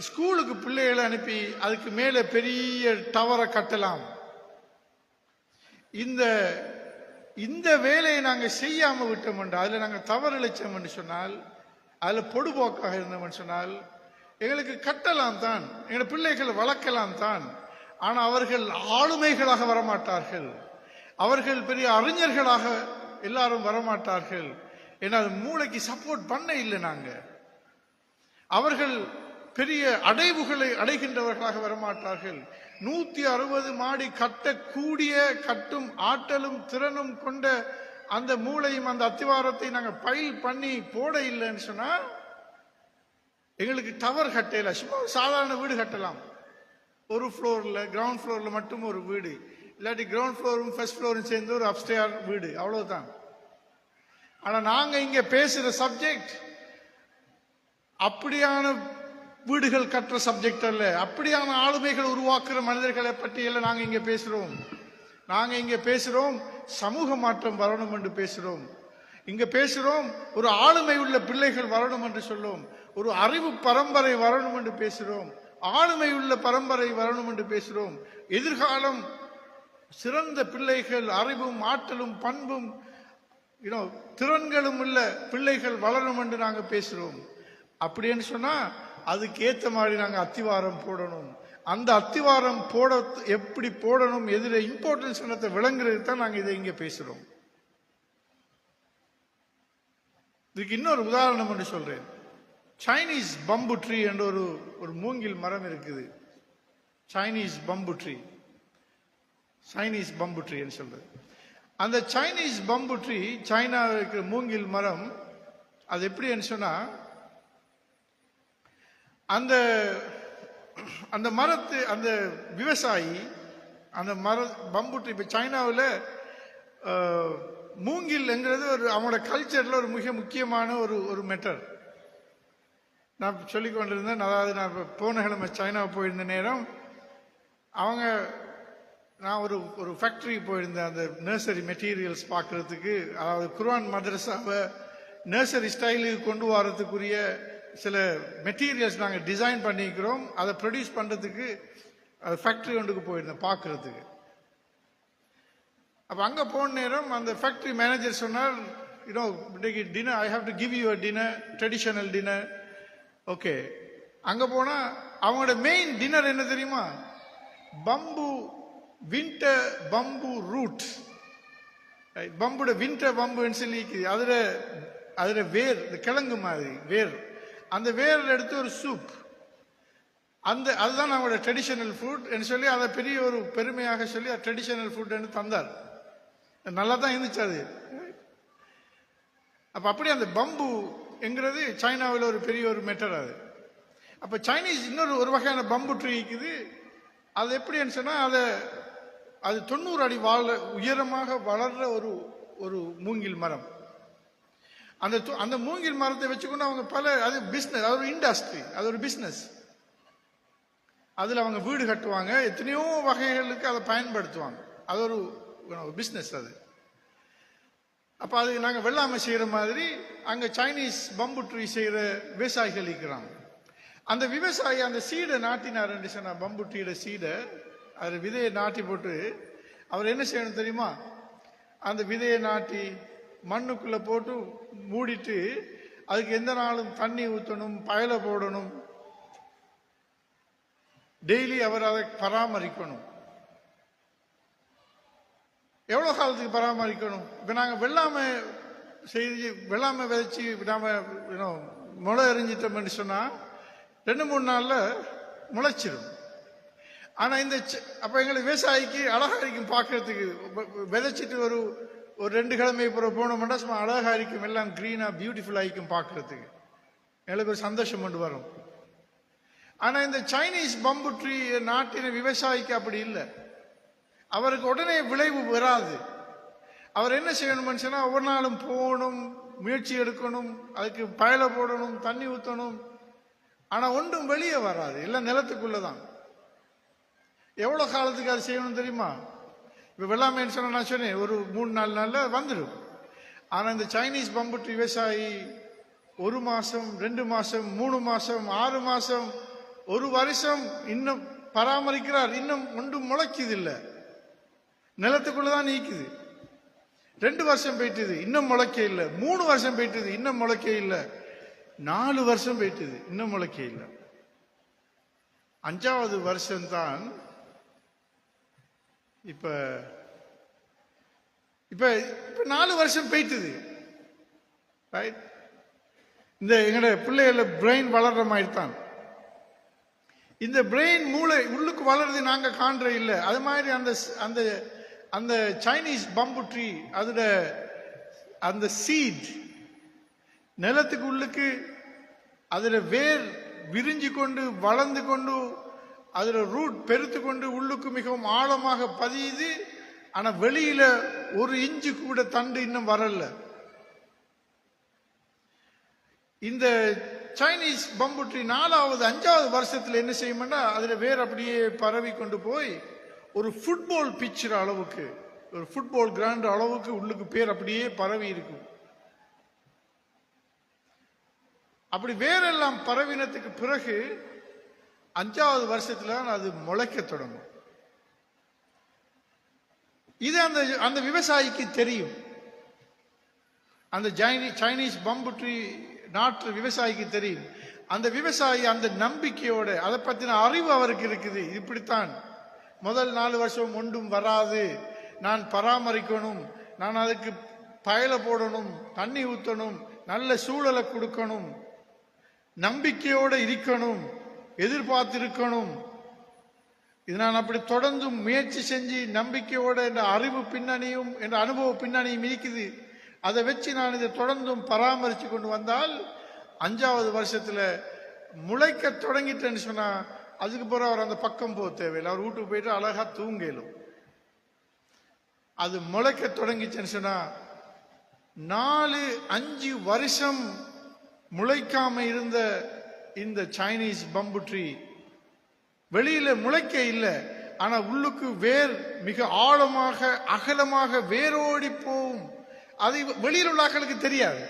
[SPEAKER 2] ஸ்கூலுக்கு பிள்ளைகளை அனுப்பி அதுக்கு மேல பெரிய டவரை கட்டலாம். இந்த வேலையை நாங்க செய்யாம விட்டோம், அதுல நாங்க தவறிழைச்சோம் சொன்னால், அதுல பொடுபோக்காக இருந்தோம் சொன்னால், எங்களுக்கு கட்டலாம் தான், எங்க பிள்ளைகளை வளர்க்கலாம் தான். ஆனா அவர்கள் ஆளுமைகளாக வரமாட்டார்கள், அவர்கள் பெரிய அறிஞர்களாக எல்லாரும் வரமாட்டார்கள். ஏன்னா மூளைக்கு சப்போர்ட் பண்ண இல்லை. நாங்க அவர்கள் பெரிய அடைவுகளை அடைகின்றவர்களாக வரமாட்டார்கள். 160 மாடி கட்டக்கூடிய கட்டும் ஆற்றலும் திறனும் கொண்ட அந்த மூளையும் அந்த அத்திவாரத்தை நாங்கள் பைல் பண்ணி போட இல்லைன்னு சொன்னா எங்களுக்கு டவர் கட்டல. சும்மா சாதாரண வீடு கட்டலாம். ஒரு ஃப்ளோர்ல கிரவுண்ட் ஃப்ளோர்ல மட்டும் ஒரு வீடு, இல்லாட்டி கிரவுண்ட் ஃப்ளோரும் ஃபர்ஸ்ட் ஃப்ளோரும் சேர்ந்து ஒரு அப்ஸ்டேர் வீடு, அவ்வளவுதான். ஆனா நாங்க இங்க பேசுற சப்ஜெக்ட் அப்படியான வீடுகள் கட்டுற சப்ஜெக்ட் அல்ல. அப்படியான ஆளுமைகள் உருவாக்குற மனிதர்களை பற்றியெல்லாம் நாங்க இங்க பேசுறோம். நாங்க இங்க பேசுறோம் சமூக மாற்றம் வரணும் என்று பேசுறோம். இங்க பேசுறோம் ஒரு ஆளுமை உள்ள பிள்ளைகள் வரணும் என்று சொல்லும், ஒரு அறிவு பரம்பரை வரணும் என்று பேசுறோம், ஆளுமை உள்ள பரம்பரை வரணும் என்று பேசுறோம். எதிர்காலம் சிறந்த பிள்ளைகள், அறிவும் ஆற்றலும் பண்பும் திறன்களும் உள்ள பிள்ளைகள் வளரும் என்று நாங்க பேசுறோம். அப்படின்னு சொன்னா அதுக்கு ஏத்த மாதிரி நாங்க அத்திவாரம் போடணும். அந்த அத்திவாரம் போட எப்படி போடணும், எதிர இம்பார்ட்டன்ஸ் விளங்குறது தான் நாங்க இதை இங்க பேசுறோம். இதுக்கு இன்னொரு உதாரணம் என்று சொல்றேன். சைனீஸ் பம்பு ட்ரீ என்ற ஒரு மூங்கில் மரம் இருக்குது. சைனீஸ் பம்பு ட்ரீ சொல்றது. அந்த சைனீஸ் பம்பு ட்ரீ, சைனா இருக்கிற மூங்கில் மரம், அது எப்படி சொன்னா அந்த அந்த மரத்து அந்த விவசாயி அந்த பம்பு ட்ரீ, இப்ப சைனாவில் மூங்கில்ங்கிறது அவங்களோட கல்ச்சர்ல ஒரு மிக முக்கியமான ஒரு மெட்டர். நான் சொல்லிக் கொண்டிருந்தேன். அதாவது நான் போன கிழமை சைனா போயிருந்த நேரம் நான் ஒரு ஃபேக்டரி போயிருந்தேன். அந்த நர்சரி மெட்டீரியல்ஸ் பார்க்கறதுக்கு, அதாவது குர்ஆன் மதரசாவை நர்சரி ஸ்டைலுக்கு கொண்டு வரதுக்குரிய சில மெட்டீரியல்ஸ் நாங்கள் டிசைன் பண்ணிக்கிறோம். அதை ப்ரொடியூஸ் பண்ணுறதுக்கு ஃபேக்டரி ஒன்றுக்கு போயிருந்தேன் பார்க்கறதுக்கு. அப்போ அங்கே போன நேரம் அந்த ஃபேக்டரி மேனேஜர் சொன்னார், இன்னைக்கு dinner, I have to give you a dinner, traditional dinner. Okay, அங்கே போனால் அவங்களோட மெயின் டின்னர் என்ன தெரியுமா? பம்பு, வின்டர் பம்பு ரூட், பம்புட வின்டர் பம்புன்னு சொல்லி அதில் வேர், இந்த கிழங்கு மாதிரி வேர், அந்த வேரில் எடுத்து ஒரு சூப், அதுதான் அவங்களோட ட்ரெடிஷனல் ஃபுட் என்று சொல்லி அதை பெரிய ஒரு பெருமையாக சொல்லி ட்ரெடிஷனல் ஃபுட் என்று தந்தார். நல்லா தான் இருந்துச்சு அது. அப்ப அப்படி அந்த பம்பு என்கிறது சைனாவில் ஒரு பெரிய ஒரு மெட்டர் அது. அப்ப சைனீஸ் இன்னொரு வகையான பம்பு ட்ரீ இருக்குது. அது எப்படின்னு சொன்னா அது 90 அடி உயரமாக வளர்ற ஒரு மூங்கில் மரம். அந்த மூங்கில் மரத்தை வச்சுக்கொண்டு அவங்க அது பிசினஸ், அது ஒரு இண்டஸ்ட்ரி, அது ஒரு பிசினஸ். அதுல அவங்க வீடு கட்டுவாங்க, எத்தனையோ வகைகளுக்கு அதை பயன்படுத்துவாங்க. அது ஒரு பிசினஸ் அது. அப்ப அது நாங்க வெள்ளாமை செய்யற மாதிரி அங்க சைனீஸ் பம்பு ட்ரீ செய்யற விவசாயிகள் இருக்கிறாங்க. அந்த விவசாயி அந்த சீடை நாட்டினார் என்று சொன்னா, பம்பு ட்ரீட சீடை, அது விதையை நாட்டி போட்டு அவர் என்ன செய்யணும் தெரியுமா? அந்த விதையை நாட்டி மண்ணுக்குள்ள போட்டு மூடிட்டு அதுக்கு எந்த நாளும் தண்ணி ஊற்றணும், பயலை போடணும், டெய்லி அவர் அதை பராமரிக்கணும். எவ்வளவு காலத்துக்கு பராமரிக்கணும்? இப்ப நாங்க வெள்ளாமை விதைச்சு நாம முளை எறிஞ்சிட்டோம்னு சொன்னா 2-3 நாள்ல முளைச்சிடும். ஆனா அப்ப எங்களுக்கு விவசாயிக்கு அழகா இருக்கும் பார்க்கறதுக்கு. விதைச்சிட்டு ஒரு 2 கிழமை போனோம்னா சும்மா அழகா இருக்கும், எல்லாம் கிரீனா பியூட்டிஃபுல்லா இருக்கும் பார்க்கறதுக்கு, எங்களுக்கு ஒரு சந்தோஷம் கொண்டு வரும். ஆனா இந்த சைனீஸ் பம்பு ட்ரீ நாட்டின விவசாயிக்கு அப்படி இல்லை. அவருக்கு உடனே விளைவு வராது. அவர் என்ன செய்யணும்னு சொன்னா, ஒவ்வொரு நாளும் போகணும், முயற்சி எடுக்கணும், அதுக்கு பயலை போடணும், தண்ணி ஊற்றணும். ஆனா ஒன்றும் வெளியே வராது, எல்லாம் நிலத்துக்குள்ளதான். எவ்வளவு காலத்துக்கு அது செய்யணும் தெரியுமா? இப்ப வெள்ளாமைன்னு சொன்னா நான் சொன்னேன், ஒரு 3-4 நாள்ல வந்துடும். ஆனா இந்த சைனீஸ் பம்பு ட்ரீ விவசாயி 1 மாசம், 2 மாசம், 3 மாசம், 6 மாசம், 1 வருஷம் இன்னும் பராமரிக்கிறார். இன்னும் ஒன்றும் முளைக்குது இல்லை, நிலத்துக்குள்ளதான் நீக்குது. 2 வருஷம் போயிட்டுது, இன்னும் முளைக்க இல்லை. 3 வருஷம் போயிட்டுது, இன்னும் முளைக்க இல்லை. 4 வருஷம் போயிட்டுது, இன்னும் முளைக்க இல்லை. 5வது வருஷம்தான் இப்ப 4 வருஷம் போயிட்டுது. இந்த எங்கட பிள்ளைகள பிரெயின் வளர்ற மாதிரி தான். இந்த பிரெயின் மூளை உள்ளுக்கு வளருது, நாங்க காண்ற இல்லை. அது மாதிரி அந்த அந்த அந்த சைனீஸ் பம்பு ட்ரீ, அதோட அந்த சீட் நிலத்துக்கு உள்ளுக்கு அதுல வேர் விரிஞ்சு கொண்டு வளர்ந்து கொண்டு அதுல ரூட் பெருத்து கொண்டு உள்ளுக்கு மிகவும் ஆழமாக பதியுது. ஆனா வெளியில ஒரு இன்ச்சு கூட தண்டு இன்னும் வரல. இந்த சைனீஸ் பம்பு ட்ரீ 4வது 5வது வருஷத்துல என்ன செய்யும்னா அதுல வேர் அப்படியே பரவி கொண்டு போய் ஒரு ஃபுட்பால் பிச்சர் அளவுக்கு, ஒரு ஃபுட்பால் கிரவுண்ட் அளவுக்கு உள்ளுக்கு பேர் அப்படியே பரவி இருக்கும். அப்படி வேரெல்லாம் பரவினத்துக்கு பிறகு 5வது வருஷத்துல அது முளைக்க தொடங்கும். இது அந்த அந்த விவசாயிக்கு தெரியும். அந்த சைனீஸ் பம்பு ட்ரீ நாட்டு விவசாயிக்கு தெரியும். அந்த விவசாயி அந்த நம்பிக்கையோட அதை பத்தின அறிவு அவருக்கு இருக்குது. இப்படித்தான் முதல் 4 வருஷம் ஒன்றும் வராது, நான் பராமரிக்கணும், நான் அதுக்கு பயல போடணும், தண்ணி ஊற்றணும், நல்ல சூழலை கொடுக்கணும், நம்பிக்கையோட இருக்கணும், எதிர்பார்த்திருக்கணும். இது நான் அப்படி தொடர்ந்து முயற்சி செஞ்சு நம்பிக்கையோட என்ற அறிவு பின்னணியும் என்ற அனுபவ பின்னணியும் இருக்குது. அதை வச்சு நான் இதை தொடர்ந்தும் பராமரித்து கொண்டு வந்தால் 5வது வருஷத்துல முளைக்க தொடங்கிட்டேன்னு சொன்னா அதுக்கு பிறகு அவர் அந்த பக்கம் போக தேவையில்லை. அவர் வீட்டுக்கு போயிட்டு அழகா தூங்கலும். அது முளைக்க தொடங்கிச்சேன்னு சொன்னா 4-5 வருஷம் முளைக்காம இருந்த இந்த சைனீஸ் பம்பு ட்ரீ வெளியில முளைக்க இல்லை, ஆனா உள்ளுக்கு வேர் மிக ஆழமாக அகலமாக வேரோடி போகும். அது வெளியில் உள்ள ஆட்களுக்கு தெரியாது.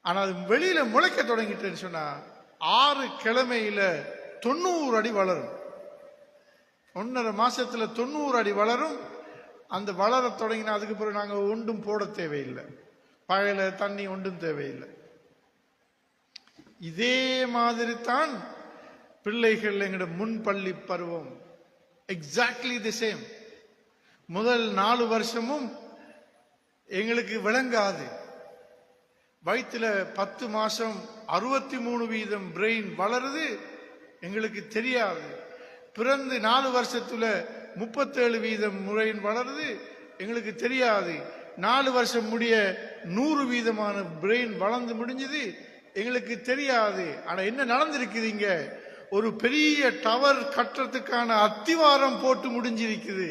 [SPEAKER 2] ஆனா அது வெளியில முளைக்க தொடங்கிட்டேன்னு சொன்னா 6 கிழமையில 90 அடி வளரும். 1.5 மாசத்துல 90 அடி வளரும். அந்த வளர தொடங்கினா அதுக்கு பிறகு நாங்க ஒன்றும் போட தேவையில்லை, பயல தண்ணி ஒன்றும் தேவையில்லை. இதே மாதிரி தான் பிள்ளைகள் எங்களோட முன்பள்ளி பருவம். Exactly the same. முதல் 4 வருஷமும் எங்களுக்கு விளங்காது. வயிற்றுல 10 மாசம் 63% பிரெயின் வளருது, எங்களுக்கு தெரியாது. பிறந்து 4 வருஷத்துல 37% பிரெயின் வளருது, எங்களுக்கு தெரியாது. 4 வருஷம் முடிய 100% பிரெயின் வளர்ந்து முடிஞ்சது, எங்களுக்கு தெரியாது. ஆனா என்ன நடந்திருக்குது, இங்க ஒரு பெரிய டவர் கட்டுறதுக்கான அத்திவாரம் போட்டு முடிஞ்சிருக்குது.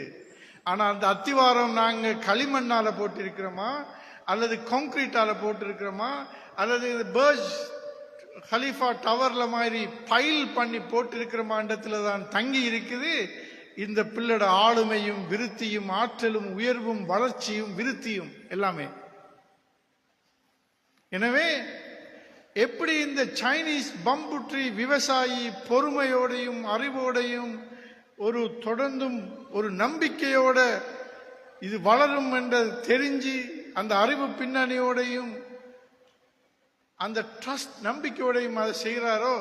[SPEAKER 2] ஆனா அந்த அத்திவாரம் நாங்க களிமண்ணால போட்டு இருக்கிறோமா அல்லது கான்கிரீட்டால போட்டு இருக்கிறோமா அல்லது பர்ஜ் ஹலீஃபா டவர்ல மாதிரி பைல் பண்ணி போட்டு இருக்கிறமாண்டத்துல தான் தங்கி இருக்குது இந்த பிள்ளோட ஆளுமையும் விருத்தியும் ஆற்றலும் உயர்வும் வளர்ச்சியும் விருத்தியும் எல்லாமே. எனவே எப்படி இந்த சைனீஸ் பம்பு ட்ரீ விவசாயி பொறுமையோடையும் அறிவோடையும் ஒரு தொடர்ந்தும் ஒரு நம்பிக்கையோட இது வளரும் என்று தெரிஞ்சு அந்த அறிவு பின்னணியோடையும் அந்த ட்ரஸ்ட் நம்பிக்கையோடையும் அதை செய்கிறாரோ,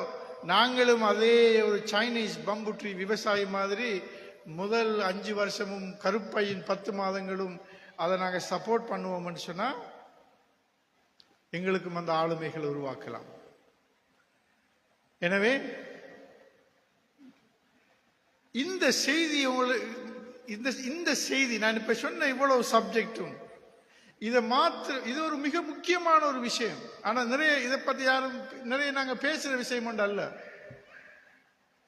[SPEAKER 2] நாங்களும் அதே ஒரு சைனீஸ் பம்பு ட்ரீ விவசாயி மாதிரி முதல் 5 வருஷமும் கருப்பையின் 10 மாதங்களும் அதை நாங்கள் சப்போர்ட் பண்ணுவோம்னு சொன்னா எங்களுக்கும் அந்த ஆளுமைகளை உருவாக்கலாம். எனவே இந்த செய்தி இந்த செய்தி நான் இப்ப சொன்ன இவ்வளவு சப்ஜெக்டும் இது ஒரு மிக முக்கியமான ஒரு விஷயம். ஆனா நிறைய இதை பத்தி யாரும் நிறைய நாங்க பேசுற விஷயம் ஒன்று அல்ல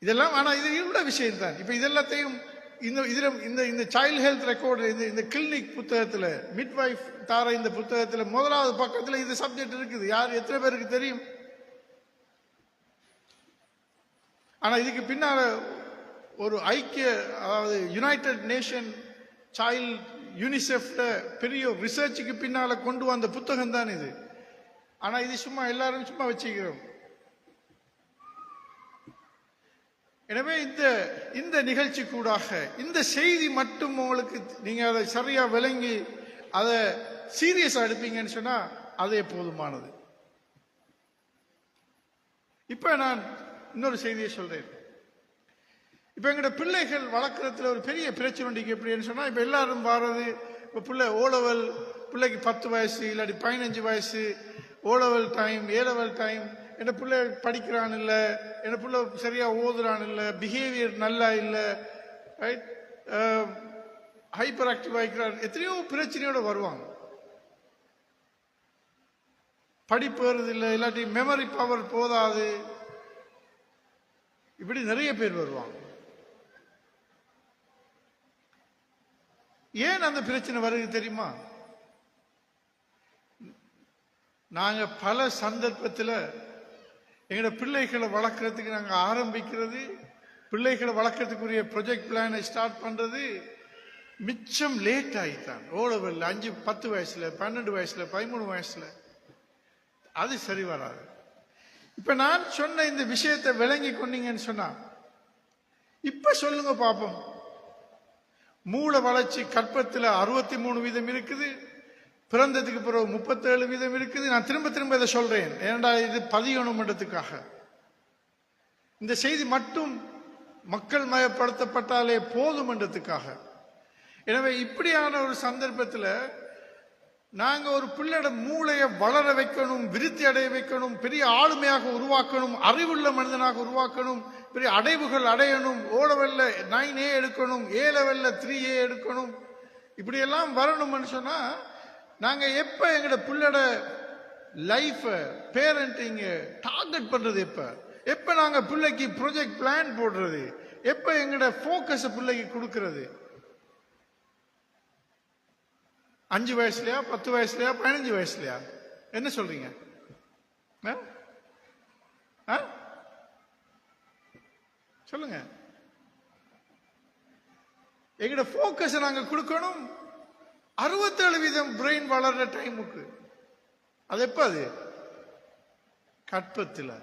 [SPEAKER 2] இதெல்லாம். ஆனா இது உள்ள விஷயம் தான். இப்ப இதெல்லாத்தையும் இந்த சைல்ட் ஹெல்த் ரெக்கார்டு இந்த கிளினிக் புத்தகத்துல மிட்வைஃப் தார இந்த புத்தகத்துல 1வது பக்கத்துல இது சப்ஜெக்ட் இருக்குது. யார் எத்தனை பேருக்கு தெரியும்? ஆனா இதுக்கு பின்னால ஒரு அதாவது யுனைடெட் நேஷன் சைல்ட் யூனிசெஃப்ல பெரிய ரிசர்ச்சுக்கு பின்னால கொண்டு வந்த புத்தகம் தான் இது. ஆனா இது சும்மா எல்லாரும் சும்மா வச்சுக்கிறோம். எனவே இந்த நிகழ்ச்சி கூடாக இந்த செய்தி மட்டும் உங்களுக்கு நீங்க அதை சரியா விளங்கி அதை சீரியஸா எடுப்பீங்கன்னு சொன்னா அதே போதுமானது. இப்ப நான் இன்னொரு செய்தியை சொல்றேன். இப்ப எங்கட பிள்ளைகள் வளர்க்கறதுல ஒரு பெரிய பிரச்சனை உண்டு. எப்படின்னு சொன்னா இப்ப எல்லாரும் வாரது இப்ப பிள்ளை ஓலவல் பிள்ளைக்கு 10 வயசு இல்லாட்டி 15 வயசு ஓலவல் டைம் ஏலவல் டைம் என் பிள்ளை படிக்கிறான் இல்லை, என் பிள்ளை சரியா ஓதுறான் இல்லை, பிஹேவியர் நல்லா இல்லை, ரைட், ஹைப்பர் ஆக்டிவ் ஆகிக்கிறான், எத்தனையோ பிரச்சனையோட வருவாங்க. படிப்பு வருது இல்லை, இல்லாட்டி மெமரி பவர் போதாது, இப்படி நிறைய பேர் வருவாங்க. ஏன் அந்த பிரச்சனை வருது தெரியுமா? நாங்க பல சந்தர்ப்பத்தில் எங்களோட பிள்ளைகளை வளர்க்கறதுக்கு நாங்க ஆரம்பிக்கிறது, பிள்ளைகளை வளர்க்கறதுக்குரிய ப்ரொஜெக்ட் பிளானை ஸ்டார்ட் பண்றது மிச்சம் லேட் ஆகித்தான். ஓலவெல்ல 5, 10 வயசுல, 12 வயசுல, 13 வயசுல அது சரி வராது. இப்ப நான் சொன்ன இந்த விஷயத்தை விளங்கி கொண்டீங்கன்னு சொன்னா இப்ப சொல்லுங்க பாப்போம். மூளை வளர்ச்சி கற்பத்தில் 63% இருக்குது, பிறந்ததுக்கு பிறகு 37% இருக்குது. நான் திரும்ப திரும்ப இதை சொல்றேன், ஏனென்றா இது பதியணுமன்றதுக்காக. இந்த செய்தி மட்டும் மக்கள் மயப்படுத்தப்பட்டாலே போதுமன்றதுக்காக. எனவே இப்படியான ஒரு சந்தர்ப்பத்தில் நாங்க ஒரு பிள்ளையோட மூளையை வளர வைக்கணும், விருத்தி அடைய வைக்கணும், பெரிய ஆளுமையாக உருவாக்கணும், அறிவுள்ள மனிதனாக உருவாக்கணும், பெரிய அடைவுகள் அடையணும், ஓலவெல்ல 9A எடுக்கணும், ஏலவெல்ல 3A எடுக்கணும், இப்படியெல்லாம் வரணும்னு சொன்னா நாங்க எப்ப எங்களோட பிள்ளையோட லைஃப் பேரண்டிங் டார்கெட் பண்றது, எப்ப நாங்க பிள்ளைக்கு ப்ரொஜெக்ட் பிளான் போடுறது, எப்ப எங்களோட போக்கஸ் பிள்ளைக்கு கொடுக்கிறது? 5 வயசுலயா, 10 வயசுலயா, 15 வயசுலயா? என்ன சொல்றீங்க? சொல்லுங்க. எங்கட போக்கஸ் நாங்க கொடுக்கணும் 67% பிரெயின் வளர்ற டைமுக்கு. அது எப்ப? அது கற்பத்தில்.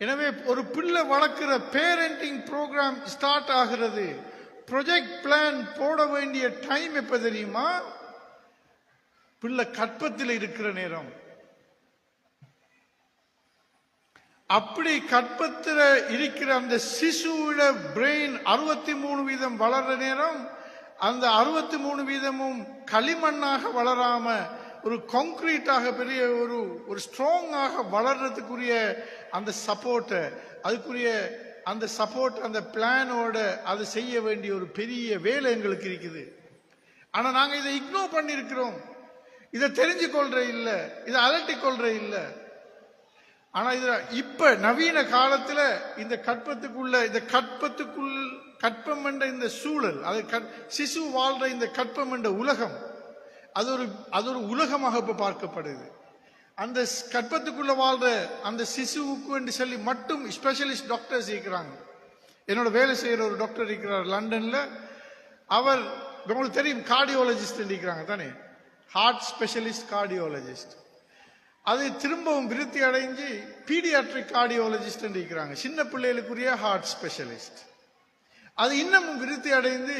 [SPEAKER 2] எனவே ஒரு பிள்ளை வளர்க்கிற பேரண்டிங் ப்ரோக்ராம் ஸ்டார்ட் ஆகிறது, ப்ரொஜெக்ட் பிளான் போட வேண்டிய டைம் எப்ப தெரியுமா? பிள்ளை கற்பத்தில் இருக்கிற நேரம். அப்படி கற்பத்தில் இருக்கிற அந்த சிசுவோட பிரெயின் 63% வளர்ற நேரம், அந்த 63%ம் களிமண்ணாக வளராம ஒரு கான்கிரீட்டாக பெரிய ஒரு ஸ்ட்ராங்காக வளர்றதுக்குரிய அந்த சப்போர்ட், அதுக்குரிய அந்த சப்போர்ட், அந்த பிளானோட அது செய்ய வேண்டிய ஒரு பெரிய வேலை எங்களுக்கு இருக்குது. ஆனா நாங்க இதை இக்னோர் பண்ணிருக்கிறோம், இதை தெரிஞ்சு கொள்ற இல்ல, இதை அலட்டி கொள்ற இல்ல. ஆனா இது இப்ப நவீன காலத்துல இந்த கற்பம் என்ற இந்த சூழல், அது சிசு வாழ்ற இந்த கற்பம் என்ற உலகம், அது ஒரு உலகமாக இப்ப பார்க்கப்படுது. அந்த கற்பத்துக்குள்ள வாழ்ற அந்த சிசுவுக்கு என்று சொல்லி மட்டும் ஸ்பெஷலிஸ்ட் டாக்டர்ஸ் இருக்கிறாங்க. என்னோட வேலை செய்யற ஒரு டாக்டர் இருக்கிறார் லண்டன்ல. அவர் உங்களுக்கு தெரியும், கார்டியோலஜிஸ்ட் இருக்கிறாங்க தானே, ஹார்ட் ஸ்பெஷலிஸ்ட் கார்டியோலஜிஸ்ட். அது திரும்பவும் விருத்தி அடைஞ்சு பீடியாட்ரிக் கார்டியோலஜிஸ்ட் இருக்கிறாங்க, சின்ன பிள்ளைகளுக்குரிய ஹார்ட் ஸ்பெஷலிஸ்ட். அது இன்னமும் விருத்தி அடைந்து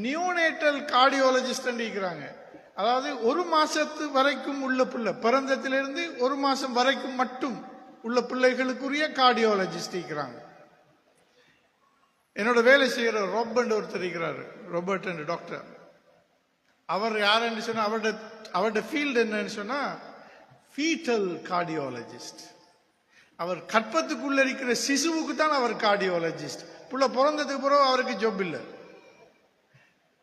[SPEAKER 2] நியோனேட்டல் கார்டியோலஜிஸ்ட் இருக்கிறாங்க. அதாவது 1 மாசத்து வரைக்கும் உள்ள பிள்ளை, பிறந்தத்திலிருந்து 1 மாசம் வரைக்கும் மட்டும் உள்ள பிள்ளைகளுக்குரிய கார்டியோலஜிஸ்ட் இருக்கிறாங்க. என்னோட வேலை செய்யற ராபர்ட் ஒருத்தர் இருக்கிறாரு, ராபர்ட் என்ற டாக்டர். அவர் யாருன்னு சொன்னா, அவருடைய ஃபீல்டு என்னன்னு சொன்னா ஃபீட்டல் கார்டியோலஜிஸ்ட். அவர் கற்பத்துக்குள்ள இருக்கிற சிசுவுக்கு தான் அவர் கார்டியோலஜிஸ்ட். புள்ள பிறந்ததுக்கு பிறகு அவருக்கு ஜாப் இல்லை.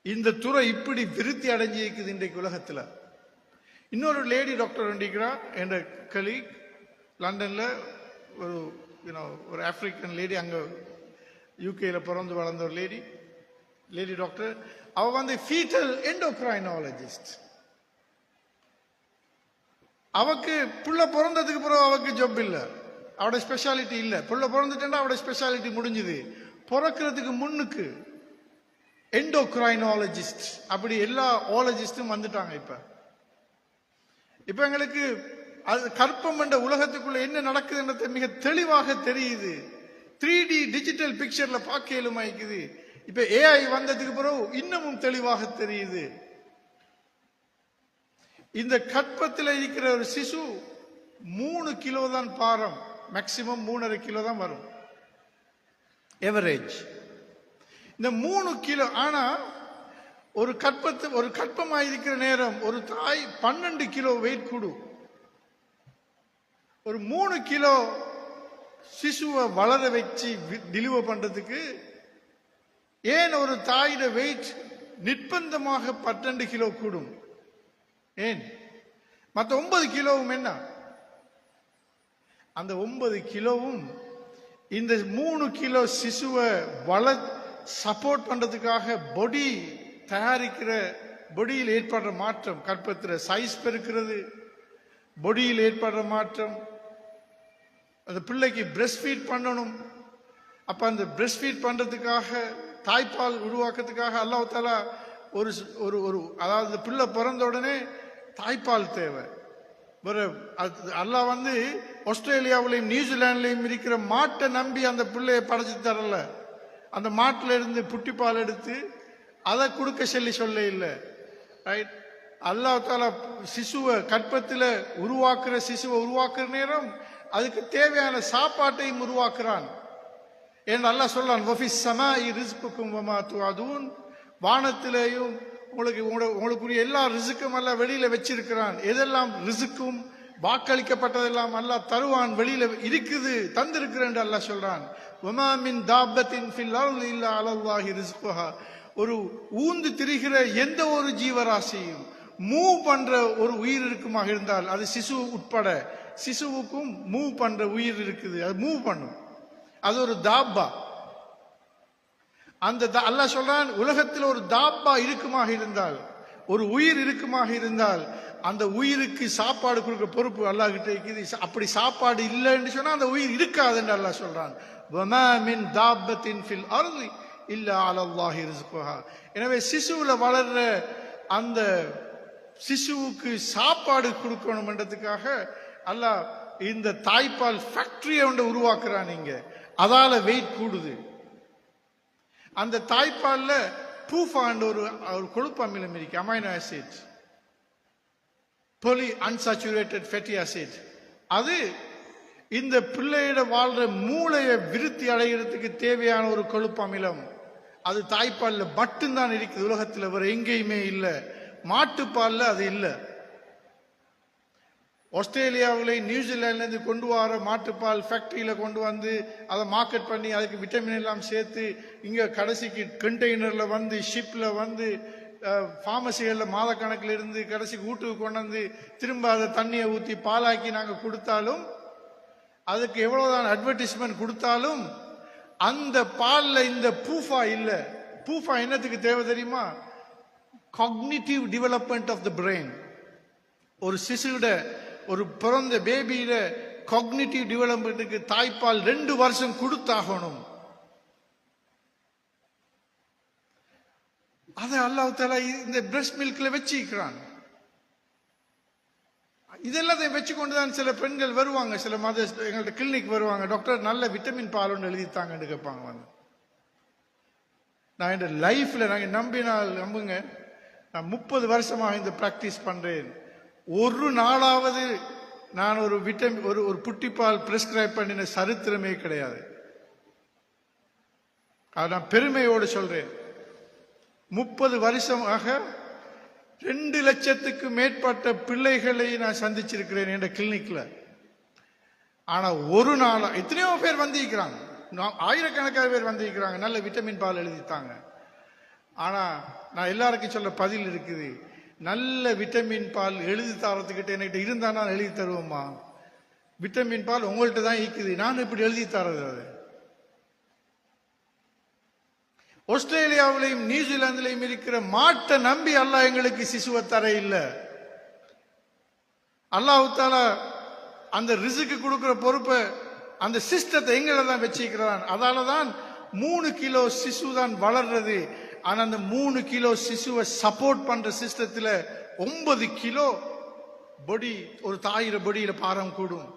[SPEAKER 2] இந்த துறை இப்படி விருத்தி அடைஞ்சிருக்குது இன்றைக்கு உலகத்துல. இன்னொரு லேடி டாக்டர் இருக்கிறா, என்ற கலீக் லண்டன்ல, ஒரு ஆப்பிரிக்கன் லேடி, அங்க யூகேல பிறந்து வளர்ந்த ஒரு லேடி டாக்டர். அவ வந்து ஃபீட்டல் எண்டோக்ரைனாலஜிஸ்ட். அவக்கு புள்ள பிறந்ததுக்கு பிறகு அவக்கு ஜாப் இல்லை, அவட ஸ்பெஷாலிட்டி இல்லை. புள்ள பிறந்துட்டா அவட ஸ்பெஷாலிட்டி முடிஞ்சுது. பிறக்கிறதுக்கு முன்னுக்கு எண்டோக்ரைனாலஜிஸ்ட், அப்படி எல்லா ஓலஜிஸ்டும் வந்துட்டாங்க. இப்ப எங்களுக்கு அது கற்பம் என்ற உலகத்துக்குள்ள என்ன நடக்குதுன்றது மிக தெளிவாக தெரியுது. 3D டிஜிட்டல் பிக்சர்ல பார்க்க இயலுமாய்க்குது. இப்ப AI வந்ததுக்கு பிறகு இன்னமும் தெளிவாக தெரியுது. இந்த கற்பத்தில் இருக்கிற ஒரு சிசு 3 கிலோ தான் பாரம், மேக்சிமம் 3.5 கிலோ தான் வரும் எவரேஜ். இந்த 3 கிலோ. ஆனா ஒரு கற்பமாயிருக்கிற நேரம் ஒரு தாய் 12 கிலோ வெயிட் கூடும். ஒரு 3 கிலோ சிசுவை வளர வச்சு டெலிவர் பண்றதுக்கு ஏன் ஒரு தாயோட வெயிட் நிர்பந்தமாக 12 கிலோ கூடும்? ஏன் மற்ற 9 கிலோவும் என்ன? அந்த 9 கிலோவும் இந்த 3 கிலோ சிசுவை சப்போர்ட் பண்றதுக்காக பொடி தயாரிக்கிற பொடியில் ஏற்படுற மாற்றம், கற்பத்தில் சைஸ் பெருக்கிறது, பொடியில் ஏற்படுற மாற்றம், அந்த பிள்ளைக்கு பிரஸ்ட் ஃபீட் பண்ணணும். அப்ப அந்த பிரஸ்ட் ஃபீட் பண்றதுக்காக தாய்ப்பால் உருவாக்கத்துக்காக அல்லாஹ் தஆலா ஒரு ஒரு அதாவது பிள்ளை பிறந்த உடனே தாய்ப்பால் தேவை. அல்லாஹ் ஆஸ்திரேலியாவிலையும் நியூசிலாந்துலையும் இருக்கிற மாட்டை நம்பி அந்த பிள்ளையை படைச்சு தரல. அந்த மாட்டில இருந்து புட்டிப்பால் எடுத்து அதை கொடுக்க சொல்ல இல்லை. ரைட்? அல்லாஹ் தஆலா சிசுவை கற்பத்தில் சிசுவை உருவாக்குற நேரம் அதுக்கு தேவையான சாப்பாட்டையும் உருவாக்குறான். என்று அல்லாஹ் சொல்றான், வஃபிஸ் ஸமாஇ ரிஸ்குக்கும் வமா துஅதூன், வானத்திலேயும் உங்களுக்குரிய எல்லா ரிஸ்க்கும் அல்லாஹ் வெளியில வச்சிருக்கிறான். எதெல்லாம் ரிஸ்க்கும் வாக்களிக்கப்பட்டதெல்லாம் அல்லாஹ் தருவான், வெளியில இருக்குது, தந்திருக்கிறேன் என்று அல்லாஹ் சொல்றான். வமா மின் தாபத்தின் ஃபில் அர்தி இல்லா அலல்லாஹி ரிஸ்குஹா, ஒரு ஊந்து திரிகிற எந்த ஒரு ஜீவராசியும் மூவ் பண்ற ஒரு உயிர் இருக்குமாக இருந்தால் அது சிசு உட்பட, சிசுவுக்கும் மூவ் பண்ற உயிர் இருக்குது, அது மூவ் பண்ணும், அது ஒரு தாப்பா. அந்த அல்லாஹ் சொல்றான், உலகத்தில் ஒரு தாப்பா இருக்குமாக இருந்தால், ஒரு உயிர் இருக்குமாக இருந்தால் அந்த உயிருக்கு சாப்பாடு கொடுக்கிற பொறுப்பு அல்லாஹ் கிட்ட இருக்குது. அப்படி சாப்பாடு இல்லைன்னு சொன்னா அந்த உயிர் இருக்காது என்று அல்லாஹ் சொல்றான். வமா மின் தாபத்தின் ஃபில் அர்தி இல்லா அலல்லாஹி ரிஸ்குஹா. எனவே சிசுவுல வளர்ற அந்த சிசுவுக்கு சாப்பாடு கொடுக்கணும்ன்றதுக்காக அல்லாஹ் இந்த தாய்ப்பால் ஃபேக்டரியை உருவாக்குறான். இங்க அதால வெயிட் கூடுது. அந்த தாய்ப்பால்ல பூஃபாண்ட் ஒரு கொழுப்பு அமிலம் இருக்கு, amino acid, poly unsaturated fatty acid. அது இந்த பிள்ளையிட வாழ்ற மூளையை விருத்தி அடைகிறதுக்கு தேவையான ஒரு கொழுப்பு அமிலம். அது தாய்ப்பால்ல மட்டும்தான் இருக்குது, உலகத்தில் வேற எங்கேயுமே இல்லை. மாட்டுப்பால்ல அது இல்லை. ஆஸ்திரேலியாவில நியூசிலாந்துல இருந்து கொண்டு வர மாட்டுப்பால் ஃபேக்டரியில கொண்டு வந்து அதை மார்க்கெட் பண்ணி அதுக்கு விட்டமின் எல்லாம் சேர்த்து இங்க கடைசிக்கு கண்டெய்னர்ல ஷிப்ல பார்மசிகள்ல மாத கணக்கில் இருந்து கடைசிக்கு வீட்டுக்கு கொண்டு வந்து திரும்ப அதை தண்ணியை ஊற்றி பாலாக்கி நாங்க கொடுத்தாலும், அதுக்கு எவ்வளவுதான் அட்வர்டைஸ்மெண்ட் கொடுத்தாலும் அந்த பால்ல இந்த பூஃபா இல்ல. பூஃபா என்னத்துக்கு தேவை தெரியுமா? Cognitive development of the brain. ஒரு சிசுட, ஒரு பிறந்த பேபியில காக்னிட்டிவ் டெவலப்மெண்ட்டுக்கு தாய்ப்பால் 2 வருஷம் கொடுத்தாகணும். அதை அல்லாஹ் தஆலா இந்த பிரஸ்ட் மில்க்ல வச்சிருக்கிறான். இதெல்லாம் வச்சு கொண்டுதான் சில பெண்கள் வருவாங்க, சில எங்கள்ட்ட கிளினிக் வருவாங்க, டாக்டர் நல்ல விட்டமின் பால் ஒன்று எழுதித்தாங்கன்னு கேட்பாங்க. நான் இந்த லைஃப்ல நாங்கள் நம்புங்க, நான் 30 வருஷமாக இந்த பிராக்டிஸ் பண்றேன். ஒரு நாளாவது நான் ஒரு ஒரு புட்டிப்பால் பிரிஸ்கிரைப் பண்ணின சரித்திரமே கிடையாது. அதை நான் பெருமையோடு சொல்றேன். 30 வருஷமாக 2 லட்சத்துக்கு மேற்பட்ட பிள்ளைகளை நான் சந்திச்சிருக்கிறேன் என்ற கிளினிக்ல. ஆனா ஒரு நாளா எத்தனையோ பேர் வந்திருக்கிறாங்க, ஆயிரக்கணக்கான பேர் வந்திருக்கிறாங்க, நல்ல விட்டமின் பால் எழுதித்தாங்க. ஆனா நான் எல்லாருக்கும் சொல்ல பதில் இருக்குது, நல்ல விட்டமின் பால் எழுதி தரத்துக்கிட்ட என்கிட்ட இருந்தா நான் எழுதி தருவோமா? விட்டமின் பால் உங்கள்கிட்ட தான் இருக்குது, நான் இப்படி எழுதி தரது? அது ஆஸ்திரேலியாவிலையும் நியூசிலாந்துலையும் இருக்கிற மாட்டை நம்பி அல்லாஹ் எங்களுக்கு சிசுவை தர இல்லை. அல்லாஹ் தஆலா அந்த ரிஸ்க்கு கொடுக்கிற பொறுப்பை, அந்த சிஸ்டத்தை எங்களை தான் வச்சிருக்கிறான். அதாலதான் 3 கிலோ சிசு தான் வளர்றது. ஆனா அந்த 3 கிலோ சிசுவை சப்போர்ட் பண்ற சிஸ்டத்துல 9 கிலோ பொடி, ஒரு தாயிர பொடியில பாரம் கூடும்.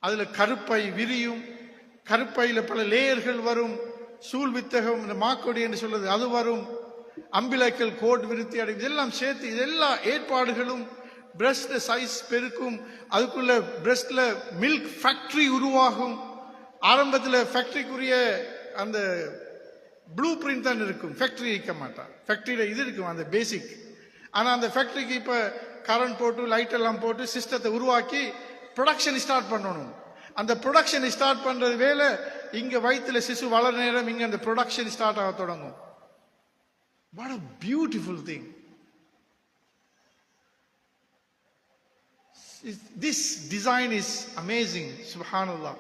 [SPEAKER 2] அதுல கருப்பை விரியும், கருப்பையில பல லேயர்கள் வரும், சூழ் வித்தகம், இந்த மாக்கொடி என்று சொல்றது அது வரும், அம்பிளைக்கல் கோட் விருத்தி அடையும், இதெல்லாம் சேர்த்து இதெல்லா ஏற்பாடுகளும் பிரஸ்ட் சைஸ் பெருக்கும். அதுக்குள்ள பிரஸ்ட்ல மில்க் ஃபேக்டரி உருவாகும். ஆரம்பத்தில் ஃபேக்டரிக்குரிய அந்த ப்ளூ பிரிண்ட் தான் இருக்கும், ஃபேக்டரி இருக்க மாட்டான். ஃபேக்டரியில இது இருக்கும், அந்த பேசிக். ஆனா அந்த ஃபேக்டரிக்கு இப்ப கரண்ட் போட்டு லைட் எல்லாம் போட்டு சிஸ்டத்தை உருவாக்கி ப்ரொடக்ஷன் ஸ்டார்ட் பண்ணணும். அந்த ப்ரொடக்ஷன் ஸ்டார்ட் பண்றது வேலை இங்க வயிற்றுல சிசு வளர நேரம் இங்க அந்த ப்ரொடக்ஷன் ஸ்டார்ட் ஆக தொடங்கும். What a beautiful thing. This design is amazing. Subhanallah.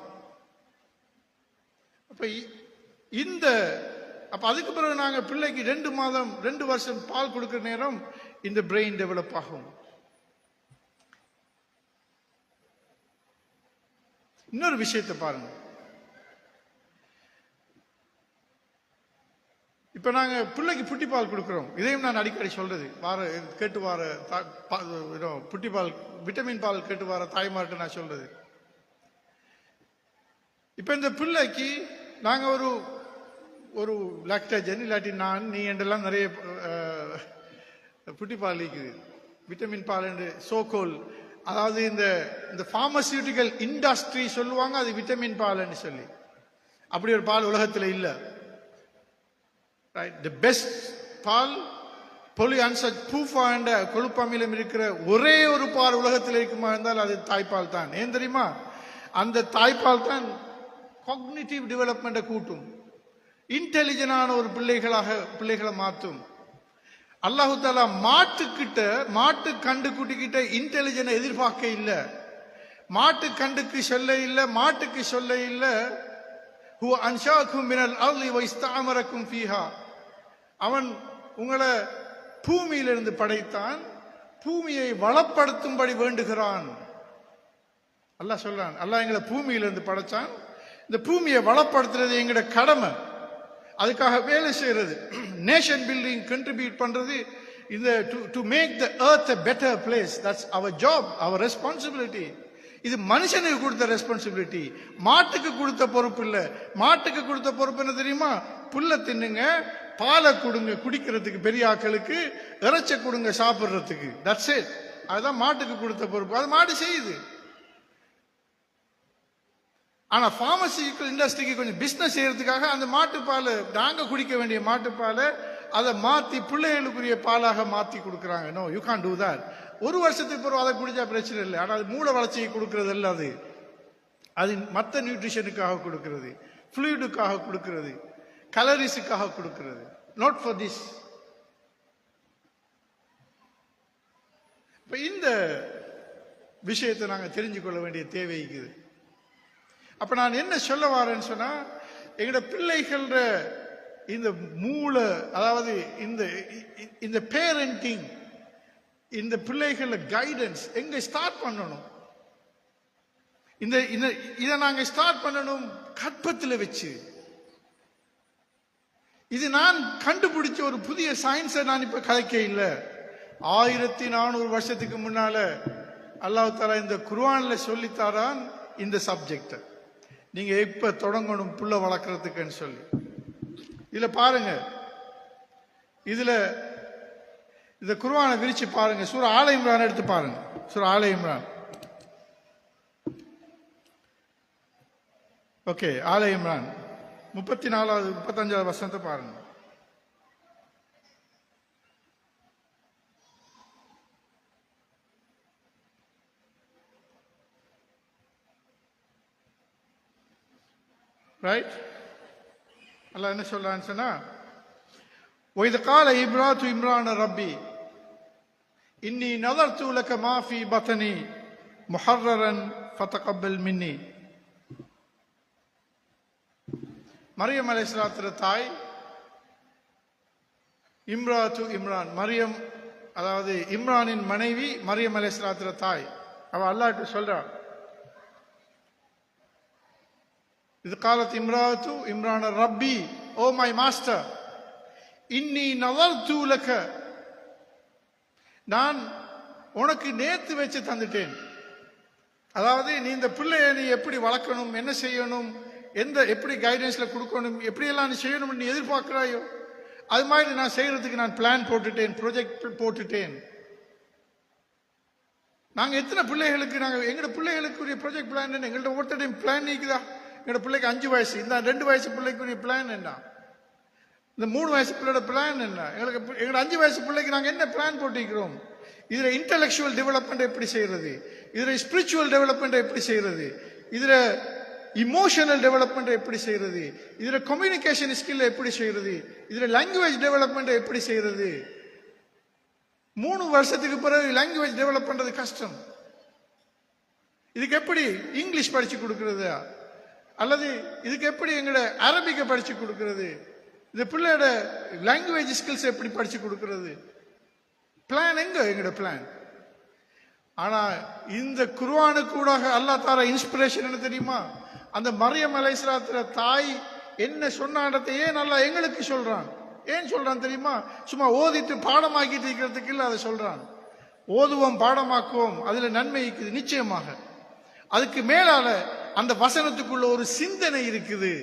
[SPEAKER 2] அப்ப அதுக்கு பிறகு நாங்க பிள்ளைக்கு 2 மாதம் 2 வருஷம் பால் கொடுக்கிற நேரம் இந்த பிரெயின் டெவலப் ஆகும். இன்னொரு விஷயத்தை பாருங்க. இப்ப நாங்க பிள்ளைக்கு புட்டிப்பால் கொடுக்கிறோம். இதையும் நான் அடிக்கடி சொல்றது, கேட்டு வார புட்டிப்பால் விட்டமின் பால் கேட்டு வார தாய்மார்கிட்ட நான் சொல்றது. இப்ப இந்த பிள்ளைக்கு நாங்க ஒரு லாக்டோஜன் இல்லாட்டி நீ என்றெல்லாம் நிறைய புட்டிப்பால் இருக்குது, விட்டமின் பால் என்று சோகோல். அதாவது இந்த பார்மசியூட்டிக்கல் இண்டஸ்ட்ரி சொல்லுவாங்க அது விட்டமின் பால்னு சொல்லி. அப்படி ஒரு பால் உலகத்தில் இல்லை. தி பெஸ்ட் பால் பூஃபா என்ற கொழுப்பமிலம் இருக்கிற ஒரே ஒரு பால் உலகத்தில் இருக்குமா இருந்தால் அது தாய்ப்பால் தான். ஏன் தெரியுமா? அந்த தாய்ப்பால் தான் காக்னிட்டிவ் டெவலப்மெண்ட்டை கூட்டும், இன்டெலிஜென்டான ஒரு பிள்ளைகளை மாற்றும். அல்லாஹு தாலா மாட்டு கண்டு குட்டிக்கிட்ட இன்டெலிஜென்ட் எதிர்பார்க்க இல்லை, மாட்டு கண்டுக்கு சொல்ல இல்லை, மாட்டுக்கு சொல்ல இல்லை. ஹு அன்ஷாக்கும் மினல் அர்லி வைஸ்தஅமரக்கும் ஃபீஹா. அவன் உங்களை பூமியிலிருந்து படைத்தான், பூமியை வளப்படுத்தும்படி வேண்டுகிறான். அல்லாஹ் சொல்றான், அல்லாஹ் எங்களை பூமியிலிருந்து படைச்சான், இந்த பூமியை வளப்படுத்துறது எங்களோட கடமை. அதுக்காக வேலை செய்யறது, நேஷன் பில்டிங் கண்ட்ரிபியூட் பண்றது, இந்த to make the earth a better place. That's our job, our responsibility. இது மனுஷனுக்கு கொடுத்த ரெஸ்பான்சிபிலிட்டி, மாட்டுக்கு கொடுத்த பொறுப்பு இல்ல. மாட்டுக்கு கொடுத்த பொறுப்பு என்ன தெரியுமா? புல்ல தின்னுங்க, பாலை கொடுங்க குடிக்கிறதுக்கு, பெரிய ஆக்களுக்கு இறைச்ச கொடுங்க சாப்பிடுறதுக்கு. That's it. அதுதான் மாட்டுக்கு கொடுத்த பொறுப்பு. அது மாடு செய்யுது. ஆனா பார்மசியூட்டிக்கல் இண்டஸ்ட்ரிக்கு கொஞ்சம் பிசினஸ் செய்யறதுக்காக அந்த மாட்டுப்பாலை, நாங்க குடிக்க வேண்டிய மாட்டுப்பாலை அதை மாத்தி பிள்ளைகளுக்குரிய பாலாக மாத்தி கொடுக்குறாங்க. No, you can't do that. ஒரு வருஷத்துக்கு பிறகு அதை குடிச்சா பிரச்சனை இல்லை. ஆனால் அது மூளை வளர்ச்சியை கொடுக்கறது இல்லை, அது மற்ற நியூட்ரிஷனுக்காக கொடுக்கிறது, ஃப்ளூயிடுக்காக கொடுக்கிறது, கலரிஸுக்காக கொடுக்கிறது. Not for this. இப்ப இந்த விஷயத்தை நாங்கள் தெரிஞ்சு கொள்ள வேண்டிய தேவை இருக்குது. அப்ப நான் என்ன சொல்ல வரேன்னு சொன்னா, எங்களோட பிள்ளைகள இந்த மூளை, அதாவது இந்த பேரண்டிங், இந்த பிள்ளைகள கைடன்ஸ் எங்க ஸ்டார்ட் பண்ணணும். இதை நாங்க ஸ்டார்ட் பண்ணணும் கற்பத்தில் வச்சு. இது நான் கண்டுபிடிச்ச ஒரு புதிய சயின்ஸை நான் இப்ப கதைக்க இல்லை. 1400 வருஷத்துக்கு முன்னால அல்லாஹ் தஆலா இந்த குர்ஆன்ல சொல்லித்தாரான் இந்த சப்ஜெக்ட். நீங்க எப்ப தொடங்கணும் புள்ள வளர்க்கறதுக்குன்னு சொல்லி. இதுல பாருங்க, இதுல இந்த குர்ஆனை விரிச்சு பாருங்க. சூரா ஆல இம்ரான் எடுத்து பாருங்க. சூரா ஆல இம்ரான். ஓகே, ஆல இம்ரான் 34வது 35வது வசனத்தை பாருங்க. ரைட்? அல்லாஹ் என்ன சொல்றான்னு சொன்னா, وَإِذْ قَالَ إِمْرَانُ رَبِّي إِنِّي نَظَرْتُ لَكَ مَا فِي بَطْنِي مُحَرَّرًا فَتَقَبَّلْ مِنِّي. மரியம் அலைஹிஸ்ஸலாத்து தாய் இம்ரான், மரியம் அதாவது இம்ரானின் மனைவி மரியம் அலைஹிஸ்ஸலாத்து தாய். அவ அல்லாஹ்ட்ட சொல்றா, இது காலத் இம்ரான் ரப்பி, ஓ மை மாஸ்டர், இன்னி நவர்து லக, நான் உனக்கு நேர்த்து வச்சு தந்துட்டேன். அதாவது நீ இந்த பிள்ளைய நீ எப்படி வளர்க்கணும், என்ன செய்யணும், எப்படி கைடன்ஸ்ல கொடுக்கணும், எப்படி எல்லாம் நீ செய்யணும் நீ எதிர்பார்க்கிறாயோ அது மாதிரி நான் செய்யறதுக்கு நான் பிளான் போட்டுட்டேன், ப்ரொஜெக்ட் போட்டுட்டேன். நாங்க எத்தனை பிள்ளைகளுக்கு எங்களோட பிள்ளைகளுக்குரிய ப்ரொஜெக்ட் பிளான் என்ன? எங்கள்ட்ட ஒவ்வொருத்தரையும் பிளான் நீக்குதா? எங்களோட பிள்ளைக்கு 5 வயசு, இந்த 2 வயசு பிள்ளைக்குரிய பிளான் என்ன? இந்த 3 வயசு பிள்ளையோட பிளான் என்ன? எங்களோட 5 வயசு பிள்ளைக்கு நாங்க என்ன பிளான் போட்டிருக்கிறோம்? இதுல இன்டெலெக்சுவல் டெவலப்மெண்ட் எப்படி செய்யறது, இதுல ஸ்பிரிச்சுவல் டெவலப்மெண்ட் எப்படி செய்யறது, இதுல இமோஷனல் டெவலப்மெண்ட் எப்படி செய்யறது, இதுல கம்யூனிகேஷன் ஸ்கில் எப்படி செய்யறது, இதுல லாங்குவேஜ் டெவலப்மெண்ட் எப்படி செய்யறது. 3 வருஷத்துக்கு பிறகு லாங்குவேஜ் டெவலப் பண்றது கஷ்டம். இதுக்கு எப்படி இங்கிலீஷ் படிச்சு கொடுக்கறது, அல்லது இதுக்கு எப்படி எங்கட அரபிக்க படிச்சு கொடுக்கறது, இந்த பிள்ளையோட லாங்குவேஜ் ஸ்கில்ஸ் எப்படி படிச்சு கொடுக்கறது? பிளான் எங்கட பிளான்? ஆனா இந்த குர்ஆனுக்கு கூட அல்லாஹ் தஆலா இன்ஸ்பிரேஷன் என்ன தெரியுமா? அந்த மரியம் அலைஹிஸ்ஸலாத்துல தாய் என்ன சொன்னான்றதை ஏன் அல்லாஹ் எங்களுக்கு சொல்றான்? ஏன் சொல்றான் தெரியுமா? சும்மா ஓதிட்டு பாடமாக்கிட்டு இருக்கிறதுக்கு இல்ல, அதை சொல்றான். ஓதுவோம், பாடமாக்குவோம், அதுல நன்மை இருக்குது நிச்சயமாக. அதுக்கு மேலால அந்த வசனத்துக்குள்ள ஒரு சிந்தனை இருக்குது,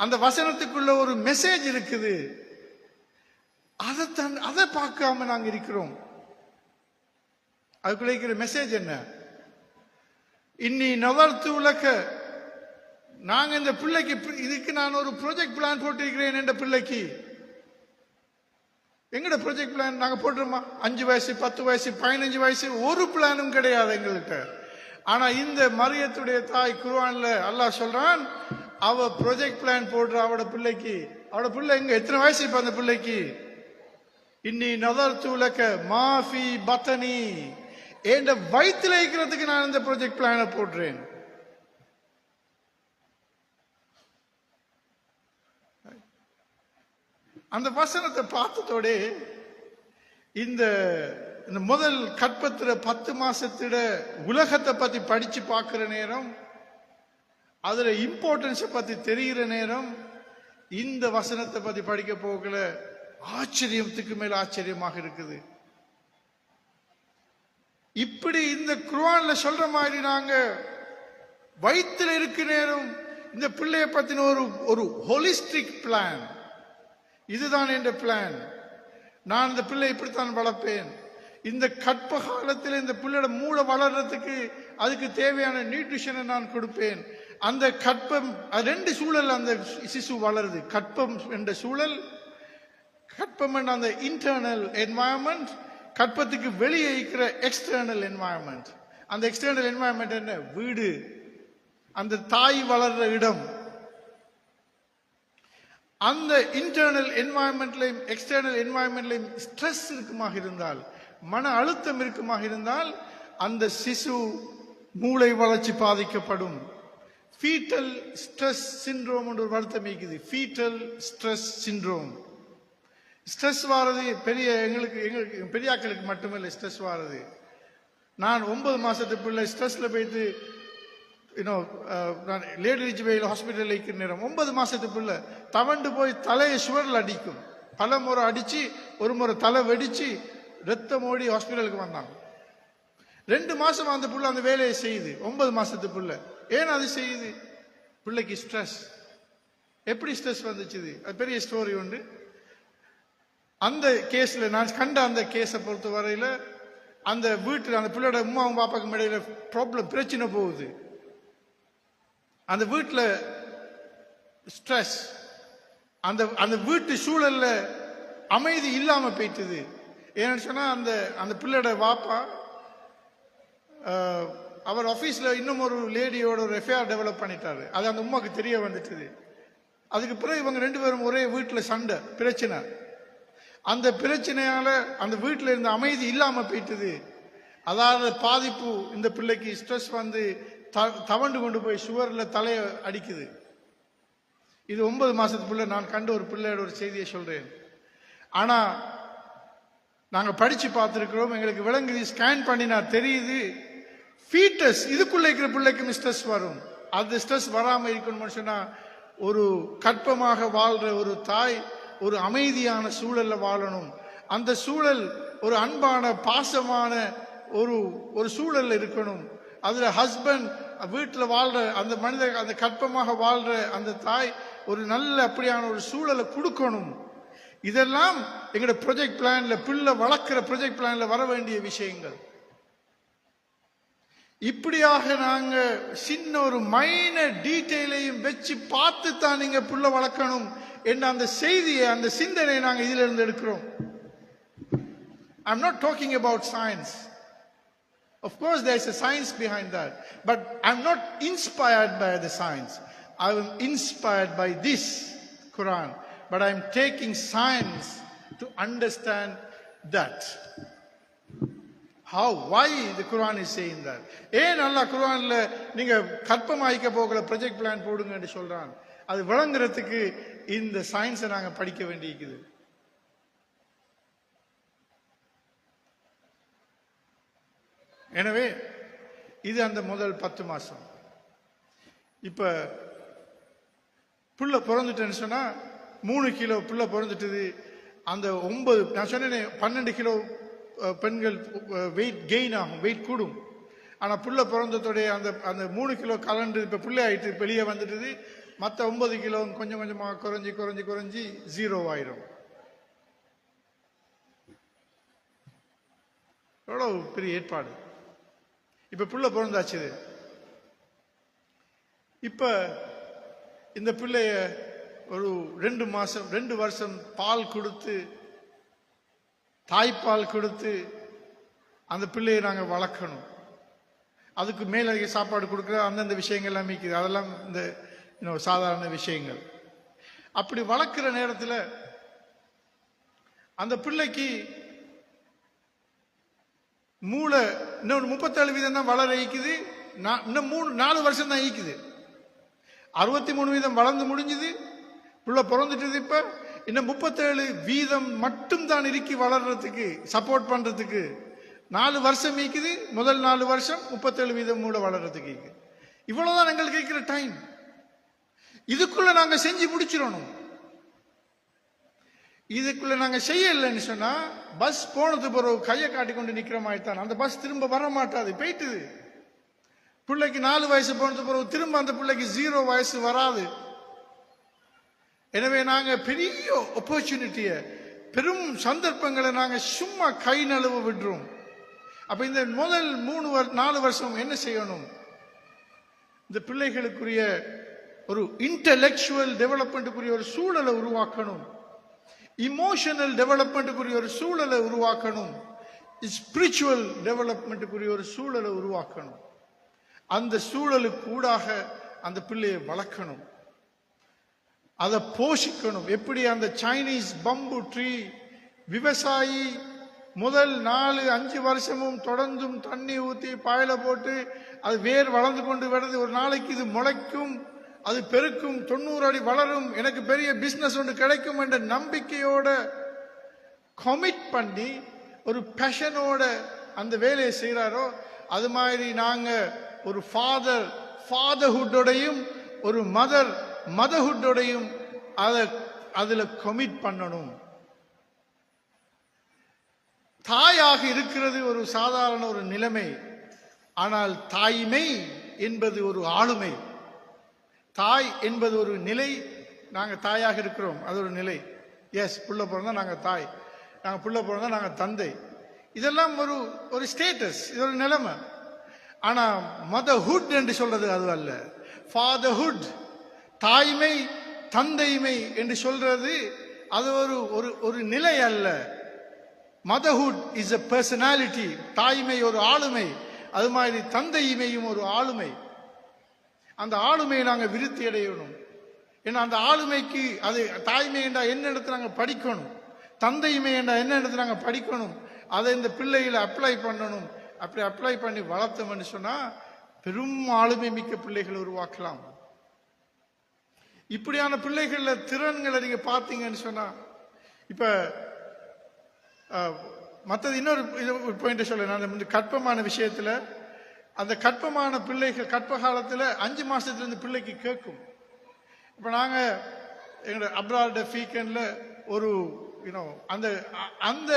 [SPEAKER 2] அந்த வசனத்துக்குள்ள ஒரு மெசேஜ் இருக்குது. அதை பார்க்காம நாங்க இருக்கிறோம். அதுக்குள்ள இருக்கிற மெசேஜ் என்ன? இன்னி நவர்த்து உலக, நாங்க இந்த பிள்ளைக்கு இதுக்கு நான் ஒரு ப்ராஜெக்ட் பிளான் போட்டிருக்கிறேன். என்ற பிள்ளைக்கு எங்கட ப்ராஜெக்ட் பிளான் நாங்க போட்டுருமா? 5 வயசு 10 வயசு 15 வயசு ஒரு பிளானும் கிடையாது எங்கள்கிட்ட. ஆனா இந்த மரியத்துடைய தாய் குர்ஆன்ல அல்லாஹ் சொல்றான், அவ ப்ராஜெக்ட் பிளான் போடுற அவட பிள்ளைக்கு. அவட பிள்ளை எங்க எத்தனை வயசு இப்ப அந்த பிள்ளைக்கு? இன்னி நதர்து லக மாஃபி பத்தனி, என்ற வயிற்றுல இருக்கிறதுக்கு நான் இந்த ப்ராஜெக்ட் பிளானை போடுறேன். அந்த வசனத்தை பார்த்ததோட இந்த முதல் கற்பத்துல 10 மாசத்திட உலகத்தை பத்தி படிச்சு பார்க்கிற நேரம், அதுல இம்பார்ட்டன்ஸை பத்தி தெரிகிற நேரம், இந்த வசனத்தை பத்தி படிக்க போகல ஆச்சரியத்துக்கு மேல ஆச்சரியமாக இருக்குது. இப்படி இந்த குர்ஆன்ல சொல்ற மாதிரி நாங்க வயிற்றுல இருக்கிற நேரம் இந்த பிள்ளைய பத்தின ஒரு ஹோலிஸ்டிக் பிளான், இதுதான் என்ற பிளான். நான் இந்த பிள்ளை இப்படித்தான் வளர்ப்பேன். இந்த கற்ப காலத்தில் இந்த பிள்ளையோட மூளை வளர்றதுக்கு அதுக்கு தேவையான நியூட்ரிஷனை நான் கொடுப்பேன். அந்த கற்பம் 2 சூழல் அந்த சிசு வளருது. கற்பம் என்ற சூழல், கற்பம் என்ற அந்த இன்டர்னல் என்வாயன்மெண்ட், கற்பத்துக்கு வெளியே இருக்கிற எக்ஸ்டர்னல் என்வாயன்மெண்ட். அந்த எக்ஸ்டர்னல் என்வாயன்மெண்ட் என்ன? வீடு, அந்த தாய் வளர்ற இடம். அந்த இன்டர்னல் என்வாயன்மெண்ட்லையும் எக்ஸ்டர்னல் என்வாயன்மெண்ட்லையும் ஸ்ட்ரெஸ் இருக்குமாக இருந்தால், மன அழுத்தம் இருக்குமாக இருந்தால், அந்த சிசு மூளை வளர்ச்சி பாதிக்கப்படும். ஃபீட்டல் ஸ்ட்ரெஸ் சிண்ட்ரோம் ஒரு வருத்தம் இருக்குது. Foetal stress syndrome. ஸ்ட்ரெஸ் வாரது எங்களுக்கு பெரியாக்களுக்கு மட்டுமில்லை ஸ்ட்ரெஸ் வாரது. நான் 9 மாசத்து பிள்ளை ஸ்ட்ரெஸ்ல போயிட்டு நான் லேடி ரிச் வேயில் ஹாஸ்பிட்டல் இருக்கிற நேரம் 9 மாசத்து பிள்ளை தவண்டு போய் தலையை சுவரில் அடிக்கும். பல முறை அடிச்சு ஒரு முறை தலை வெடிச்சு ரத்தம் ஓடி ஹாஸ்பிட்டலுக்கு வந்தாங்க. 2 மாசம் அந்த பிள்ளை அந்த வேலையை செய்யுது. 9 மாசத்து பிள்ளை ஏன் அது செய்யுது? பிள்ளைக்கு ஸ்ட்ரெஸ். எப்படி ஸ்ட்ரெஸ் வந்துச்சு? அது பெரிய ஸ்டோரி உண்டு. அந்த கேஸ்ல நான் கண்ட அந்த கேஸை பொறுத்த வரையில அந்த வீட்டில் அந்த பிள்ளையோட அம்மாவும் பாப்பாக்கும் இடையில பிரச்சனை போகுது. அந்த வீட்டில் ஸ்ட்ரெஸ், அந்த வீட்டு சூழல்ல அமைதி இல்லாம போயிட்டுது. ஏன்னு சொன்னா அந்த பிள்ளையோட வாப்பா அவர் ஆபீஸ்ல இன்னும் ஒரு லேடியோட ஒரு எஃப்ஐஆர் டெவலப் பண்ணிட்டாரு. அது அந்த உமாக்கு தெரிய வந்துட்டுது. அதுக்கு பிறகு இவங்க 2 பேரும் ஒரே வீட்டில் சண்டை பிரச்சனை. அந்த பிரச்சனையால அந்த வீட்டில் இருந்த அமைதி இல்லாம போயிட்டுது. அதாவது பாதிப்பு இந்த பிள்ளைக்கு ஸ்ட்ரெஸ் வந்து தவண்டு கொண்டு போய் சுவர்ல தலைய அடிக்குது. இது 9 மாசத்து பிள்ளை. நான் கண்ட ஒரு பிள்ளையோட ஒரு செய்தியை சொல்றேன். ஆனா நாங்க படிச்சு பார்த்திருக்கிறோம், எங்களுக்கு விளங்குது, ஸ்கேன் பண்ணினா தெரியுது, ஃபீட்டஸ் இதுக்குள்ள இருக்கிற பிள்ளைக்கு ஸ்ட்ரெஸ் வரும். அந்த ஸ்ட்ரெஸ் வராம இருக்கணும்னு சொன்னா ஒரு கற்பமாக வாழ்ற ஒரு தாய் ஒரு அமைதியான சூழல்ல வாழணும். அந்த சூழல் ஒரு அன்பான பாசமான ஒரு சூழல்ல இருக்கணும். அதுல ஹஸ்பண்ட் வீட்டில் வாழ்ற அந்த மனிதர் அந்த கற்பமாக வாழ்ற அந்த தாய் ஒரு நல்ல அப்படியான ஒரு சூழலை கொடுக்கணும். இதெல்லாம் எங்களோட ப்ராஜெக்ட் பிளான்ல, பிள்ளை வளர்க்கிற ப்ராஜெக்ட் பிளான்ல வர வேண்டிய விஷயங்கள். இப்படியாக நாங்க சின்ன ஒரு மைனர் டீட்டெயிலையும் வச்சு பார்த்து தான் நீங்க பிள்ளை வளர்க்கணும் என்ற அந்த செய்தியை, அந்த சிந்தனையை நாங்க இதுல இருந்து எடுக்கிறோம். I'm not talking about science. Of course, there's a science behind that. But I'm not inspired by the science. I am inspired by this Quran. But I'm taking science to understand that. How? Why the Quran is saying that? ஏன் அல்லாஹ் குர்ஆன்ல நீங்க கற்பமாய்க்க போகல ப்ராஜெக்ட் பிளான் போடுங்கன்னு சொல்றான். அது விளங்குறதுக்கு இந்த சயின்ஸை நாங்க படிக்க வேண்டியிருக்குது. எனவே இது அந்த முதல் 10 மாசம். இப்ப புள்ள பிறந்துட்டேன்னு சொன்னா 3 கிலோ புள்ள பிறந்துட்டது. அந்த 9 நான் சொன்னேன் 12 கிலோ பெண்கள் வெயிட் கெயின் ஆகும், வெயிட் கூடும். ஆனா புள்ள பிறந்ததோடைய அந்த அந்த 3 கிலோ கலண்டு இப்ப புள்ளை ஆயிட்டு வெளியே வந்துட்டது. மற்ற 9 கிலோ கொஞ்சம் கொஞ்சமா குறைஞ்சி குறைஞ்சி குறைஞ்சி 0 ஆயிரும். எவ்வளவு பெரிய ஏற்பாடு. இப்ப புள்ள பிறந்தாச்சு. இப்ப இந்த பிள்ளைய ஒரு 2 வருஷம் பால் கொடுத்து, தாய்ப்பால் கொடுத்து அந்த பிள்ளையை நாங்க வளர்க்கணும். அதுக்கு மேல சாப்பாடு கொடுக்குற அந்தந்த விஷயங்கள் எல்லாம் மிக்குது. அதெல்லாம் இந்த சாதாரண விஷயங்கள். அப்படி வளர்க்கிற நேரத்தில் அந்த பிள்ளைக்கு மூளை இன்னொரு 37% தான் வளர ஈக்குது. இன்னும் 4 வருஷம் தான் ஈக்குது. 63% வளர்ந்து முடிஞ்சுது. புள்ள பிறந்துட்டது. இப்ப இன்னும் 37% மட்டும் தான் இருக்கி வளர்றதுக்கு சப்போர்ட் பண்றதுக்கு. 4 வருஷம் ஈக்குது. முதல் 4 வருஷம் 37% மூளை வளர்றதுக்கு. இவ்வளவுதான் எங்களுக்கு இருக்கிற டைம். இதுக்குள்ள நாங்க செஞ்சு முடிச்சிடணும். இதுக்குள்ள நாங்க செய்யலைன்னு சொன்னா பஸ் போனது பிறகு கையை காட்டி கொண்டு நிக்கிற மாதிரி தான். அந்த பஸ் திரும்ப வர மாட்டாது, போயிட்டுது. பிள்ளைக்கு 4 வயசு போனது பிறகு திரும்ப அந்த பிள்ளைக்கு 0 வயசு வராது. எனவே நாங்க பெரிய ஆப்பர்ச்சுனிட்டிய, பெரும் சந்தர்ப்பங்களை நாங்க சும்மா கை நழுவ விடுறோம். அப்ப இந்த முதல் 4 வருஷம் என்ன செய்யணும்? இந்த பிள்ளைகளுக்குரிய ஒரு இன்டலெக்சுவல் டெவலப்மெண்ட்டுக்குரிய ஒரு சூழலை உருவாக்கணும். இமோஷனல் டெவலப்மெண்ட்டுக்குரிய ஒரு சூழலை உருவாக்கணும். ஸ்பிரிச்சுவல் டெவலப்மெண்ட்டுக்குரிய ஒரு சூழலை உருவாக்கணும். அந்த சூழலுக்கு கூடாக அந்த பிள்ளையை வளர்க்கணும், அதை போஷிக்கணும். எப்படி அந்த சைனீஸ் பம்பு ட்ரீ விவசாயி முதல் 4-5 வருஷமும் தொடர்ந்தும் தண்ணி ஊற்றி பாயில போட்டு அது வேர் வளர்ந்து கொண்டு வருது. ஒரு நாளைக்கு இது முளைக்கும், அது பெருக்கும், 90 அடி வளரும், எனக்கு பெரிய பிசினஸ் ஒன்று கிடைக்கும் என்ற நம்பிக்கையோட கமிட் பண்ணி ஒரு பேஷனோட அந்த வேலையை செய்யறாரோ, அது மாதிரி நாங்க ஒரு ஃபாதர்ஹுட்டோடையும் ஒரு மதர்ஹுட்டோடையும் அதுல கமிட் பண்ணணும். தாயாக இருக்கிறது ஒரு சாதாரண ஒரு நிலைமை. ஆனால் தாய்மை என்பது ஒரு ஆளுமை. தாய் என்பது ஒரு நிலை. நாங்க தாயாக இருக்கிறோம், அது ஒரு நிலை. எஸ், புள்ள பிறந்தா நாங்க தாய், நாங்க புள்ள பிறந்தா நாங்க தந்தை. இதெல்லாம் ஒரு ஸ்டேட்டஸ், இது ஒரு நிலைமை. ஆனா மதர்ஹுட் என்று சொல்றது அது அல்ல. ஃபாதர்ஹுட், தாய்மை, தந்தைமை என்று சொல்றது அது ஒரு நிலை அல்ல. Motherhood is a personality. தாய்மை ஒரு ஆளுமை, அது மாதிரி தந்தைமையும் ஒரு ஆளுமை. அந்த ஆளுமையை நாங்க விருத்தி அடையணும். ஏன்னா அந்த ஆளுமைக்கு அது தாய்மை என்றா என்ன இடத்துல நாங்க படிக்கணும், தந்தைமை என்றா என்ன இடத்துல நாங்க படிக்கணும், அதை இந்த பிள்ளைகளை அப்ளை பண்ணணும். அப்படி அப்ளை பண்ணி வளர்த்தோம்னு சொன்னா பெரும் ஆளுமை மிக்க பிள்ளைகளை உருவாக்கலாம். இப்படியான பிள்ளைகள்ல திறன்களை நீங்க பார்த்தீங்கன்னு சொன்னா, இப்ப மற்றது இன்னொரு பாயிண்ட் சொல்ல, நான் கற்பமான விஷயத்துல அந்த கற்பமான பிள்ளைகள் கற்ப காலத்துல 5 மாசத்துல இருந்து பிள்ளைக்கு கேட்கும். இப்ப நாங்க எங்க அப்ராட் வீக்கெண்ட்ல ஒரு அந்த அந்த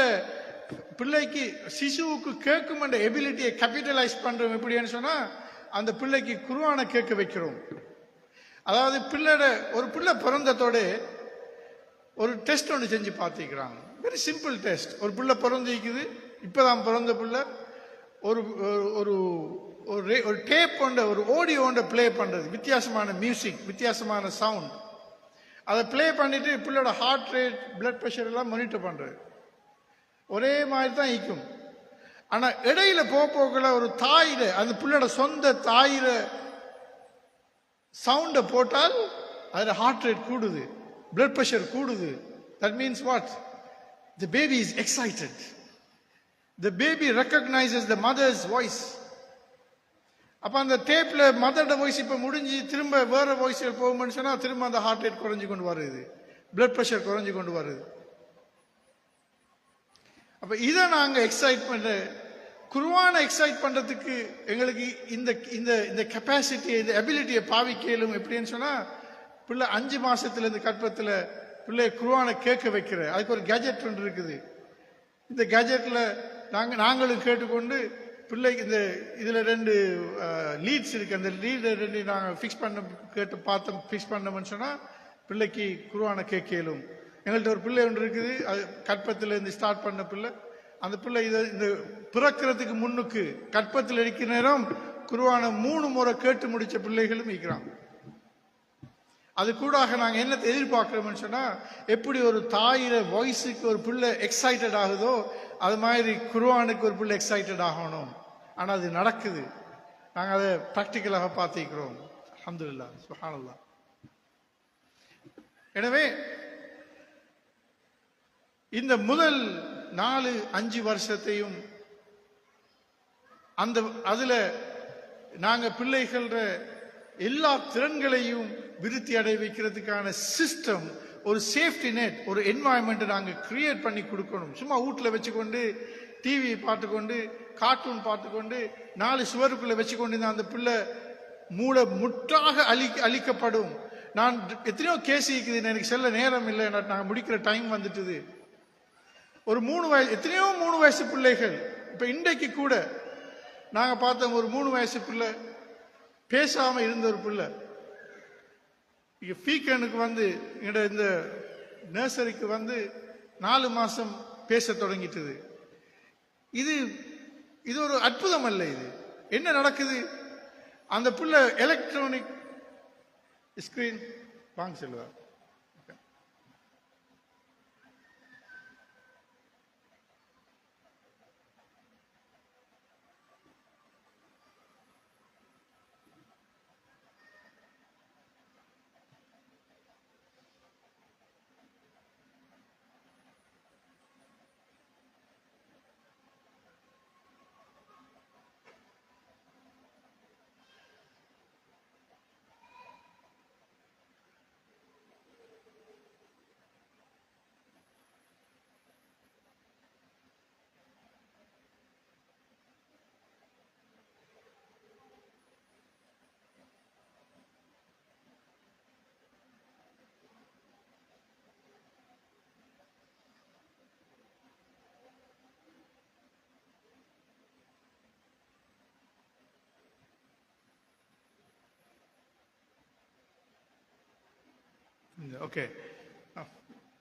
[SPEAKER 2] பிள்ளைக்கு சிசுவுக்கு கேட்கும் என்ற எபிலிட்டியை கேபிட்டலைஸ் பண்றோம். எப்படின்னு சொன்னா அந்த பிள்ளைக்கு குர்ஆனை கேட்க வைக்கிறோம். அதாவது ஒரு பிள்ளை பிறந்ததோட ஒரு டெஸ்ட் ஒன்று செஞ்சு பார்த்துக்கிறாங்க. Very simple test. ஒரு பிள்ளை பிறந்திக்குது, இப்பதான் பிறந்த பிள்ளை, ஒரு டேப் கொண்ட ஒரு ஆடியோ ஒன்றை பிளே பண்றது, வித்தியாசமான மியூசிக், வித்தியாசமான சவுண்ட், அதை பிளே பண்ணிட்டு பிள்ளையோட ஹார்ட் ரேட், பிளட் பிரஷர் எல்லாம் மானிட்டர் பண்றது. ஒரே மாதிரி தான் ஈக்கும். ஆனா இடையில போக்குல ஒரு தாயில அந்த பிள்ளையோட சொந்த தாயில சவுண்ட போட்டால் அதுல ஹார்ட் ரேட் கூடுது, பிளட் பிரஷர் கூடுது. That means what? The baby is excited. The baby recognizes the mother's voice. அப்ப அந்த டேப்ல மதரோட வாய்ஸ் இப்ப முடிஞ்சு திரும்ப வேற வாய்ஸ்ல போகும்னு சொன்னா திரும்ப அந்த ஹார்ட் ரேட் குறைஞ்சு கொண்டு வருது, பிளட் பிரஷர் குறைஞ்சு கொண்டு வருது. அப்ப இதை நாங்க எக்ஸைட்மெண்ட் குர்ஆனை எக்ஸைட் பண்றதுக்கு எங்களுக்கு இந்த இந்த இந்த கெப்பாசிட்டி, இந்த எபிலிட்டியை பாவிக்கலும். எப்படின்னு சொன்னா, பிள்ளை 5 மாசத்துல இருந்து கற்பத்துல பிள்ளை குர்ஆனை கேட்க வைக்கிற அதுக்கு ஒரு கேஜெட் ஒன்று இருக்குது. இந்த கேஜெட்ல நாங்களும் கேட்டுக்கொண்டு பிள்ளைக்கு இந்த இதுல 2 லீட்ஸ் இருக்கு. அந்த லீட் 2 நாங்க ஃபிக்ஸ் பண்ண கேட்டு பார்த்தோம். ஃபிக்ஸ் பண்ணோம்னு சொன்னா பிள்ளைக்கு குர்ஆனை கேட்கலும். எங்கள்கிட்ட ஒரு பிள்ளை ஒன்று இருக்குது, அது கற்பத்தில் இருந்து ஸ்டார்ட் பண்ண பிள்ளை. அந்த பிள்ளை இதை இந்த பிறக்கிறதுக்கு முன்னுக்கு கற்பத்தில் இருக்கிற நேரம் குர்ஆனை 3 முறை கேட்டு முடிச்ச பிள்ளைகளும் இருக்கிறாங்க. அது கூடாக நாங்கள் என்னத்தை எதிர்பார்க்கிறோம்னு சொன்னா, எப்படி ஒரு தாயிர வாய்ஸுக்கு ஒரு பிள்ளை எக்ஸைட்டட் ஆகுதோ அது மாதிரி குர்ஆனுக்கு ஒரு பிள்ளை எக்ஸைட்டட் ஆகணும். ஆனா அது நடக்குது. நாங்கள் அதை பிராக்டிக்கலாக பார்த்திருக்கிறோம். அல்ஹம்துலில்லாஹ், சுப்ஹானல்லாஹ். எனவே இந்த முதல் 4-5 வருஷத்தையும் அந்த அதுல நாங்க பிள்ளைகள எல்லா திறன்களையும் விருத்தி அடைய வைக்கிறதுக்கான சிஸ்டம், ஒரு சேஃப்டி நெட், ஒரு என்வாயன்மெண்ட் நாங்க கிரியேட் பண்ணி கொடுக்கணும். சும்மா வீட்டுல வச்சுக்கொண்டு டிவி பார்த்துக்கொண்டு கார்ட்டூன் பார்த்துக்கொண்டு 4 சுவருக்குள்ள வச்சுக்கொண்டு அந்த பிள்ளை மூளை முற்றாக அழிக்கப்படும். நான் எத்தனையோ கேஸ் இருக்குது, எனக்கு செல்ல நேரம் இல்லை, நாங்கள் முடிக்கிற டைம் வந்துட்டுது. ஒரு 3 வயசு, எத்தனையோ 3 வயசு பிள்ளைகள் இப்ப இன்றைக்கு கூட நாங்க பார்த்தோம். ஒரு 3 வயசு பிள்ளை பேசாம இருந்த ஒரு பிள்ளை ஃபீக்கனுக்கு வந்து இந்த நர்சரிக்கு வந்து 4 மாசம் பேச தொடங்கிட்டது. இது இது ஒரு அற்புதம் அல்ல? இது என்ன நடக்குது? அந்த பிள்ளை எலக்ட்ரானிக் ஸ்கிரீன் வாங்க சொல்லுவார். ஓகே,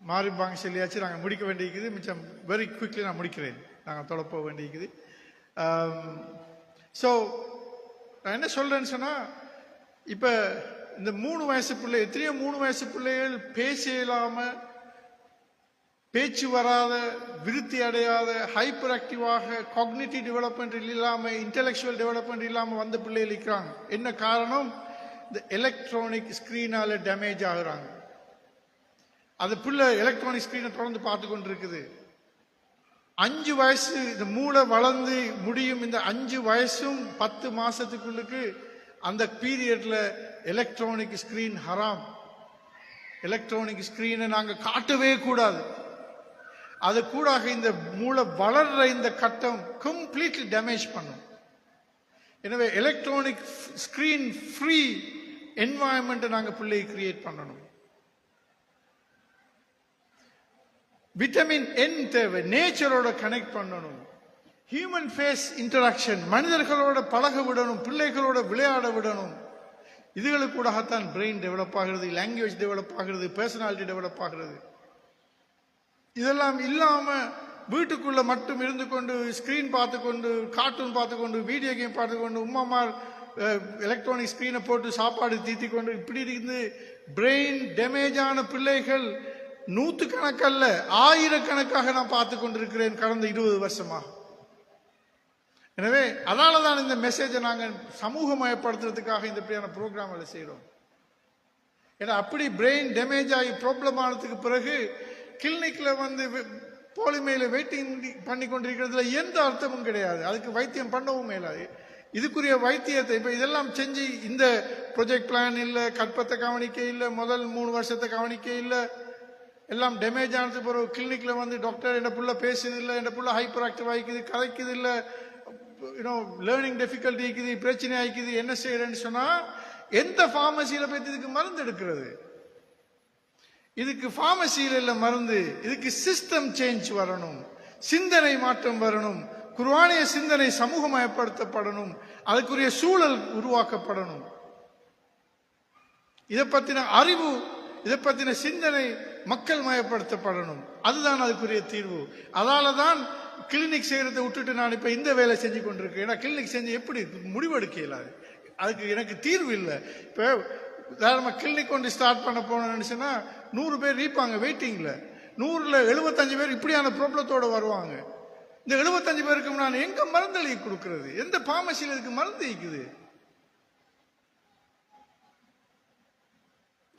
[SPEAKER 2] மாறிப்பாங்க சொல்லியாச்சு. நாங்கள் முடிக்க வேண்டியிருக்குது. மிச்சம் வெரி குவிக்லி நான் முடிக்கிறேன். நாங்கள் தொடப்ப வேண்டியிருக்குது. ஸோ நான் என்ன சொல்றேன்னு சொன்னா, இப்ப இந்த 3 வயசு பிள்ளை, எத்தனையோ 3 வயசு பிள்ளைகள் பேச இல்லாம, பேச்சு வராத, விருத்தி அடையாத, ஹைப்பர் ஆக்டிவாக, காக்னிட்டிவ் டெவலப்மெண்ட் இல்லாம, இன்டெலெக்சுவல் டெவலப்மெண்ட் இல்லாம வந்த பிள்ளைகள் இருக்கிறாங்க. என்ன காரணம்? இந்த எலக்ட்ரானிக் ஸ்கிரீனால டேமேஜ் ஆகுறாங்க. அது பிள்ளை எலக்ட்ரானிக் ஸ்கிரீனை தொடர்ந்து பார்த்து கொண்டு இருக்குது. 5 வயசு இந்த மூளை வளர்ந்து முடியும். இந்த 5 வயசும் 10 மாசத்துக்குள்ளுக்கு அந்த பீரியட்ல எலக்ட்ரானிக் ஸ்கிரீன் ஹராம். எலக்ட்ரானிக் ஸ்கிரீனை நாங்க காட்டவே கூடாது. அது கூடாக இந்த மூளை வளர்ற இந்த கட்டம் கம்ப்ளீட்லி டேமேஜ் பண்ணும். எனவே எலக்ட்ரானிக் ஸ்கிரீன் ஃப்ரீ என்வாயன்மெண்ட் நாங்க பிள்ளை கிரியேட் பண்ணணும். விட்டமின் என் தேவை, நேச்சரோட கனெக்ட் பண்ணணும். ஹியூமன் ஃபேஸ் இன்டராக்ஷன், மனிதர்களோட பழக விடணும், பிள்ளைகளோட விளையாட விடணும். இதுகளுக்கு கூடத்தான் பிரெயின் டெவலப் ஆகிறது, லாங்குவேஜ் டெவலப் ஆகிறது, பர்சனாலிட்டி டெவலப் ஆகிறது. இதெல்லாம் இல்லாம வீட்டுக்குள்ள மட்டும் இருந்து கொண்டு ஸ்கிரீன் பார்த்து கொண்டு, கார்ட்டூன் பார்த்து கொண்டு, வீடியோ கேம் பார்த்து கொண்டு, உமாமா எலக்ட்ரானிக் ஸ்கிரீனை போட்டு சாப்பாடு தீத்தி கொண்டு இப்படி இருந்து பிரெயின் டேமேஜ் ஆன பிள்ளைகள் நூற்றுக்கணக்கல்ல ஆயிரக்கணக்காக நான் பார்த்து கொண்டிருக்கிறேன் கடந்த 20 வருஷமாக. எனவே அதனால தான் இந்த மெசேஜை நாங்கள் சமூகமயப்படுத்துறதுக்காக இந்த இப்படியான ப்ரோக்ராம்களை செய்கிறோம். ஏன்னா அப்படி பிரெயின் டேமேஜ் ஆகி ப்ராப்ளம் ஆனதுக்கு பிறகு கிளினிக்ல போலிமையில வெயிட்டிங் பண்ணி கொண்டிருக்கிறதுல எந்த அர்த்தமும் கிடையாது. அதுக்கு வைத்தியம் பண்ணவும் மேலாது. இதுக்குரிய வைத்தியத்தை இப்ப இதெல்லாம் செஞ்சு இந்த ப்ரொஜெக்ட் பிளான் இல்லை, கற்பத்தை கவனிக்க இல்லை, முதல் 3 வருஷத்தை கவனிக்க இல்லை, எல்லாம் டேமேஜ் ஆனது பிறகு கிளினிக்ல டாக்டர் என்ன புள்ள பேசுது இல்லை, என்ன புள்ள ஹைப்பர் ஆக்டிவ் ஆகிக்குது, கதைக்குது இல்லை, லேர்னிங் டிஃபிகல்ட்டி ஆகிக்குது, பிரச்சனை ஆகிக்குது, என்ன செய்யறேன்னு சொன்னா எந்த பார்மசியில போய் இதுக்கு மருந்து எடுக்கிறது? இதுக்கு பார்மசியில இல்ல மருந்து, இதுக்கு சிஸ்டம் சேஞ்ச் வரணும், சிந்தனை மாற்றம் வரணும், குர்ஆனிய சிந்தனை சமூகமயப்படுத்தப்படணும், அதுக்குரிய சூழல் உருவாக்கப்படணும், இதை பத்தின அறிவு, இதை பத்தின சிந்தனை மக்கள் மயப்படுத்தப்படணும். அதுதான் அதுக்குரிய தீர்வு. அதனால தான் கிளினிக் செய்யறதை விட்டுட்டு நான் இப்ப இந்த வேலை செஞ்சு கொண்டிருக்கேன். ஏன்னா கிளினிக் செஞ்சு எப்படி முடிவெடுக்க இயலாது, அதுக்கு எனக்கு தீர்வு இல்லை. இப்ப உதாரணமா கிளினிக் கொண்டு ஸ்டார்ட் பண்ண போனோம்னு சொன்னா 100 பேர் இருப்பாங்க வெயிட்டிங்ல, 100ல 75 பேர் இப்படியான ப்ராப்ளத்தோட வருவாங்க. இந்த 75 பேருக்கு நான் எங்க மருந்து எழுதி கொடுக்கிறது? எந்த பார்மசியில் இதுக்கு மருந்து இருக்குது?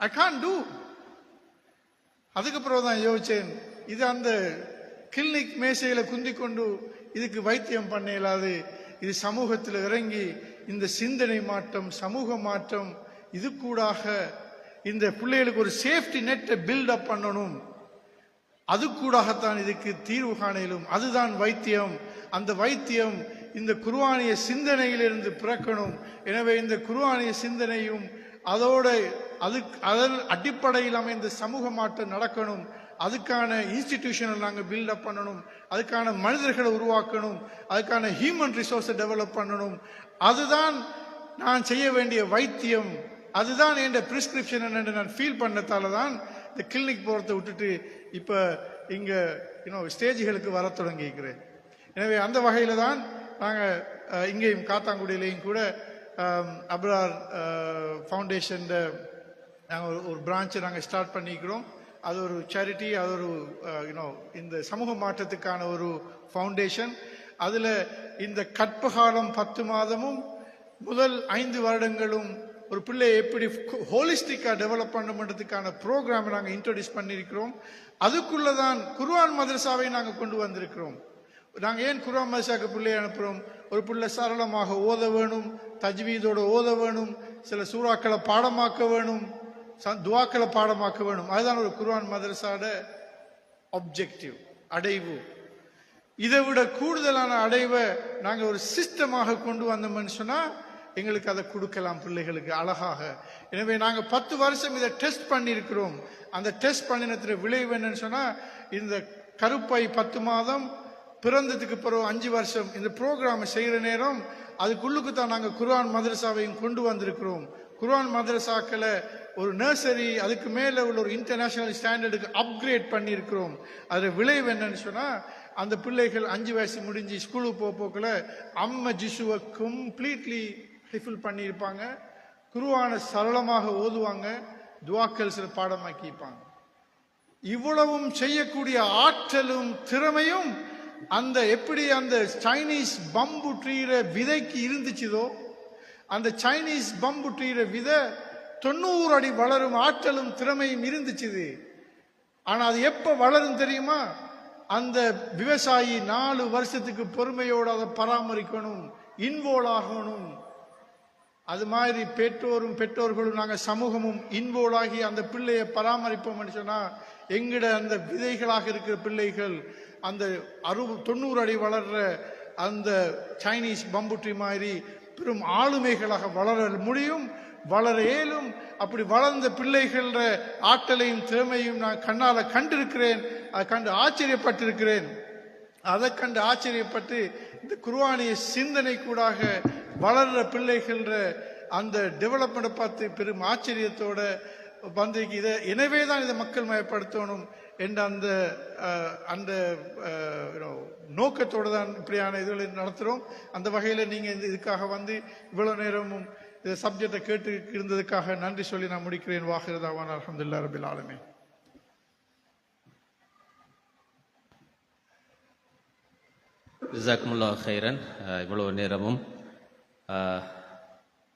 [SPEAKER 2] I can't do. அதுக்கப்புறம் தான் யோசிச்சேன், இது அந்த கிளினிக் மேசையில குந்தி கொண்டு இதுக்கு வைத்தியம் பண்ண இயலாது. இது சமூகத்தில் இறங்கி இந்த சிந்தனை மாற்றம், சமூக மாற்றம், இது கூடாக இந்த பிள்ளைகளுக்கு ஒரு சேஃப்டி நெட்டை பில்டப் பண்ணணும். அது கூடாகத்தான் இதுக்கு தீர்வு காணலும். அதுதான் வைத்தியம். அந்த வைத்தியம் இந்த குர்ஆனிய சிந்தனையிலிருந்து பிறக்கணும். எனவே இந்த குர்ஆனிய சிந்தனையும் அதோட அதன் அடிப்படையில் அமைந்த சமூக மாற்றம் நடக்கணும். அதுக்கான இன்ஸ்டிடியூஷனை நாங்கள் பில்டப் பண்ணணும், அதுக்கான மனிதர்களை உருவாக்கணும், அதுக்கான ஹியூமன் ரிசோர்ஸை டெவலப் பண்ணணும். அதுதான் நான் செய்ய வேண்டிய வைத்தியம், அதுதான் என் பிரிஸ்கிரிப்ஷன் என்று நான் ஃபீல் பண்ணதால தான் இந்த கிளினிக் போறதை விட்டுட்டு இப்ப இங்க ஸ்டேஜ்களுக்கு வர தொடங்கிக்கிறேன். எனவே அந்த வகையில தான் நாங்கள் இங்கேயும் காத்தாங்குடியிலையும் கூட அப்ரார் ஃபவுண்டேஷன் நாங்கள் ஒரு பிரான்ச்சை நாங்கள் ஸ்டார்ட் பண்ணிக்கிறோம். அது ஒரு சேரிட்டி, அது ஒரு இந்த சமூக மாற்றத்துக்கான ஒரு ஃபவுண்டேஷன். அதில் இந்த கற்பகாலம் 10 மாதமும் முதல் 5 வருடங்களும் ஒரு பிள்ளையை எப்படி ஹோலிஸ்டிக்கா டெவலப் பண்ணுறதுக்கான ப்ரோக்ராம் நாங்கள் இன்ட்ரோடியூஸ் பண்ணியிருக்கிறோம். அதுக்குள்ளதான் குர்ஆன் மதரசாவை நாங்கள் கொண்டு வந்திருக்கிறோம். நாங்கள் ஏன் குர்ஆன் மதரசாவுக்கு பிள்ளையை அனுப்புகிறோம்? ஒரு பிள்ளை சரளமாக ஓத வேணும், தஜ்வீதோட ஓத வேணும், சில சூறாக்களை பாடமாக்க வேணும், துவாக்களை பாடமாக்க வேணும். அதுதான் ஒரு குர்ஆன் மதரசாட ஆப்ஜெக்டிவ், அடைவு. இதை விட கூடுதலான அடைவை நாங்கள் ஒரு சிஸ்டமாக கொண்டு வந்தோம்னு சொன்னா எங்களுக்கு அதை கொடுக்கலாம் பிள்ளைகளுக்கு அழகாக. எனவே நாங்கள் 10 வருஷம் இதை டெஸ்ட் பண்ணியிருக்கிறோம். அந்த டெஸ்ட் பண்ணினத்துல விளைவு என்னன்னு சொன்னா, இந்த கருப்பை 10 மாதம் பிறந்ததுக்கு பிறகு 5 வருஷம் இந்த ப்ரோக்ராம் செய்யற நேரம் அதுக்குள்ளுக்கு தான் நாங்கள் குர்ஆன் மதரசாவையும் கொண்டு வந்திருக்கிறோம். குர்ஆன் மதரசாக்களை ஒரு நர்சரி, அதுக்கு மேல உள்ள ஒரு இன்டர்நேஷனல் ஸ்டாண்டர்டுக்கு அப்கிரேட் பண்ணியிருக்கிறோம். அது விளைவு என்னன்னு சொன்னா, அந்த பிள்ளைகள் 5 வயசு முடிஞ்சு ஸ்கூலுக்கு போக்குல அம்ம ஜிசுவை கம்ப்ளீட்லி ஹிஃபில் பண்ணியிருப்பாங்க, குர்ஆனை சரளமாக ஓதுவாங்க, துவாக்கள் சில பாடமாக்கிப்பாங்க. இவ்வளவும் செய்யக்கூடிய ஆற்றலும் திறமையும் அந்த எப்படி அந்த சைனீஸ் பம்பு ட்ரீர விதைக்கு இருந்துச்சுதோ, அந்த சைனீஸ் பம்பு ட்ரீர விதை 90 அடி வளரும் ஆற்றலும் திறமையும் இருந்துச்சு. ஆனா அது எப்ப வளரும் தெரியுமா? அந்த விவசாயி 4 வருஷத்துக்கு பொறுமையோடு அதை பராமரிக்கணும், இன்வால்வ் ஆகணும். அது மாதிரி பெற்றோர்களும் நாங்கள் சமூகமும் இன்வால்வ் ஆகி அந்த பிள்ளையை பராமரிப்போம் சொன்னா, எங்கட அந்த விதைகளாக இருக்கிற பிள்ளைகள் அந்த 90 அடி வளர்ற அந்த சைனீஸ் பம்பு ட்ரீ மாதிரி பெரும் ஆளுமைகளாக வளர முடியும், வளர இயலும். அப்படி வளர்ந்த பிள்ளைகள ஆற்றலையும் திறமையும் நான் கண்ணால கண்டிருக்கிறேன், அதை கண்டு ஆச்சரியப்பட்டிருக்கிறேன். அதை கண்டு ஆச்சரியப்பட்டு இந்த குர்ஆனிய சிந்தனை கூடாக வளர்ற பிள்ளைகள அந்த டெவலப்மெண்ட் பார்த்து பெரும் ஆச்சரியத்தோட வந்து இதை எனவேதான் இதை மக்கள் மயப்படுத்தணும் என்ற அந்த அந்த நோக்கத்தோடு தான் இப்படியான இதுகளை நடத்துகிறோம். அந்த வகையில் நீங்கள் இதுக்காக வந்து இவ்வளவு நேரமும் இந்த சப்ஜெக்டை கேட்டு இருந்ததுக்காக நன்றி சொல்லி நான் முடிக்கிறேன். வாஹிர் தாவானா அல்ஹம்துலில்லாஹி ரப்பில் ஆலமீன்.
[SPEAKER 1] ஜஸாக்குமுல்லாஹ் ஹைரன். இவ்வளவு நேரமும்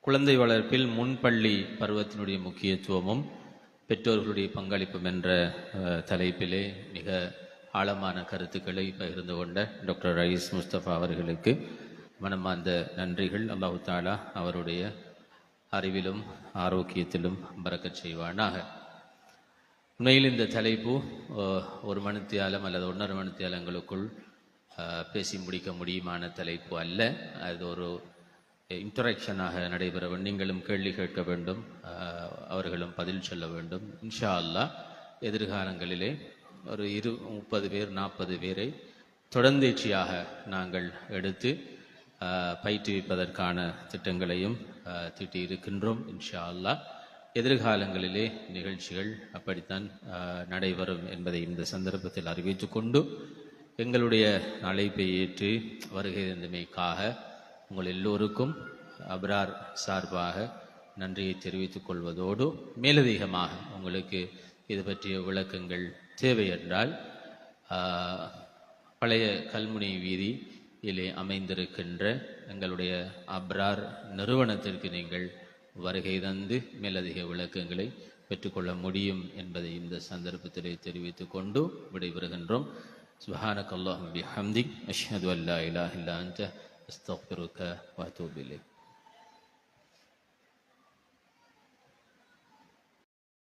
[SPEAKER 1] குழந்தை வளர்ப்பில் முன்பள்ளி பருவத்தினுடைய முக்கியத்துவமும் பெற்றோர்களுடைய பங்களிப்பும் என்ற தலைப்பிலே மிக ஆழமான கருத்துக்களை பகிர்ந்து கொண்ட டாக்டர் ரயீஸ் முஸ்தபா அவர்களுக்கு மனமார்ந்த நன்றிகள். அல்லாஹு தாலா அவருடைய அறிவிலும் ஆரோக்கியத்திலும் பரக்கத் செய்வானாக. உண்மையில் இந்த தலைப்பு ஒரு மணித்தியாலம் அல்லது 1.5 மணித்தியாலங்களுக்குள் பேசி முடிக்க முடியுமான தலைப்பு அல்ல. அது ஒரு இன்டராக்ஷனாக நடைபெற வேண்டும். நீங்களும் கேள்வி கேட்க வேண்டும், அவர்களும் பதில் சொல்ல வேண்டும். இன்ஷா அல்லாஹ் எதிர்காலங்களிலே ஒரு 30 பேர் 40 பேரை தொடர்ந்தேர்ச்சியாக நாங்கள் எடுத்து பயிற்றுவிப்பதற்கான திட்டங்களையும் தீட்டியிருக்கின்றோம். இன்ஷா அல்லாஹ் எதிர்காலங்களிலே நிகழ்ச்சிகள் அப்படித்தான் நடைபெறும் என்பதை இந்த சந்தர்ப்பத்தில் அறிவித்துக் கொண்டு எங்களுடைய அழைப்பை ஏற்று வருகை தந்தமைக்காக உங்கள் எல்லோருக்கும் அப்ரார் சார்பாக நன்றியை தெரிவித்துக் கொள்வதோடு மேலதிகமாக உங்களுக்கு இது பற்றிய விளக்கங்கள் தேவை என்றால் பழைய கல்முனை வீதியிலே அமைந்திருக்கின்ற எங்களுடைய அப்ரார் நிறுவனத்திற்கு நீங்கள் வருகை தந்து மேலதிக விளக்கங்களை பெற்றுக்கொள்ள முடியும் என்பதை இந்த சந்தர்ப்பத்திலே தெரிவித்துக் கொண்டு விடைபெறுகின்றோம். சுப்ஹானக அல்லாஹும்ம பிஹம்திக் அஷ்ஹது அன் லா இலாஹா இல்லா அன்த அஸ்தக்ஃபிருக வ அத்தூபு இலைக்.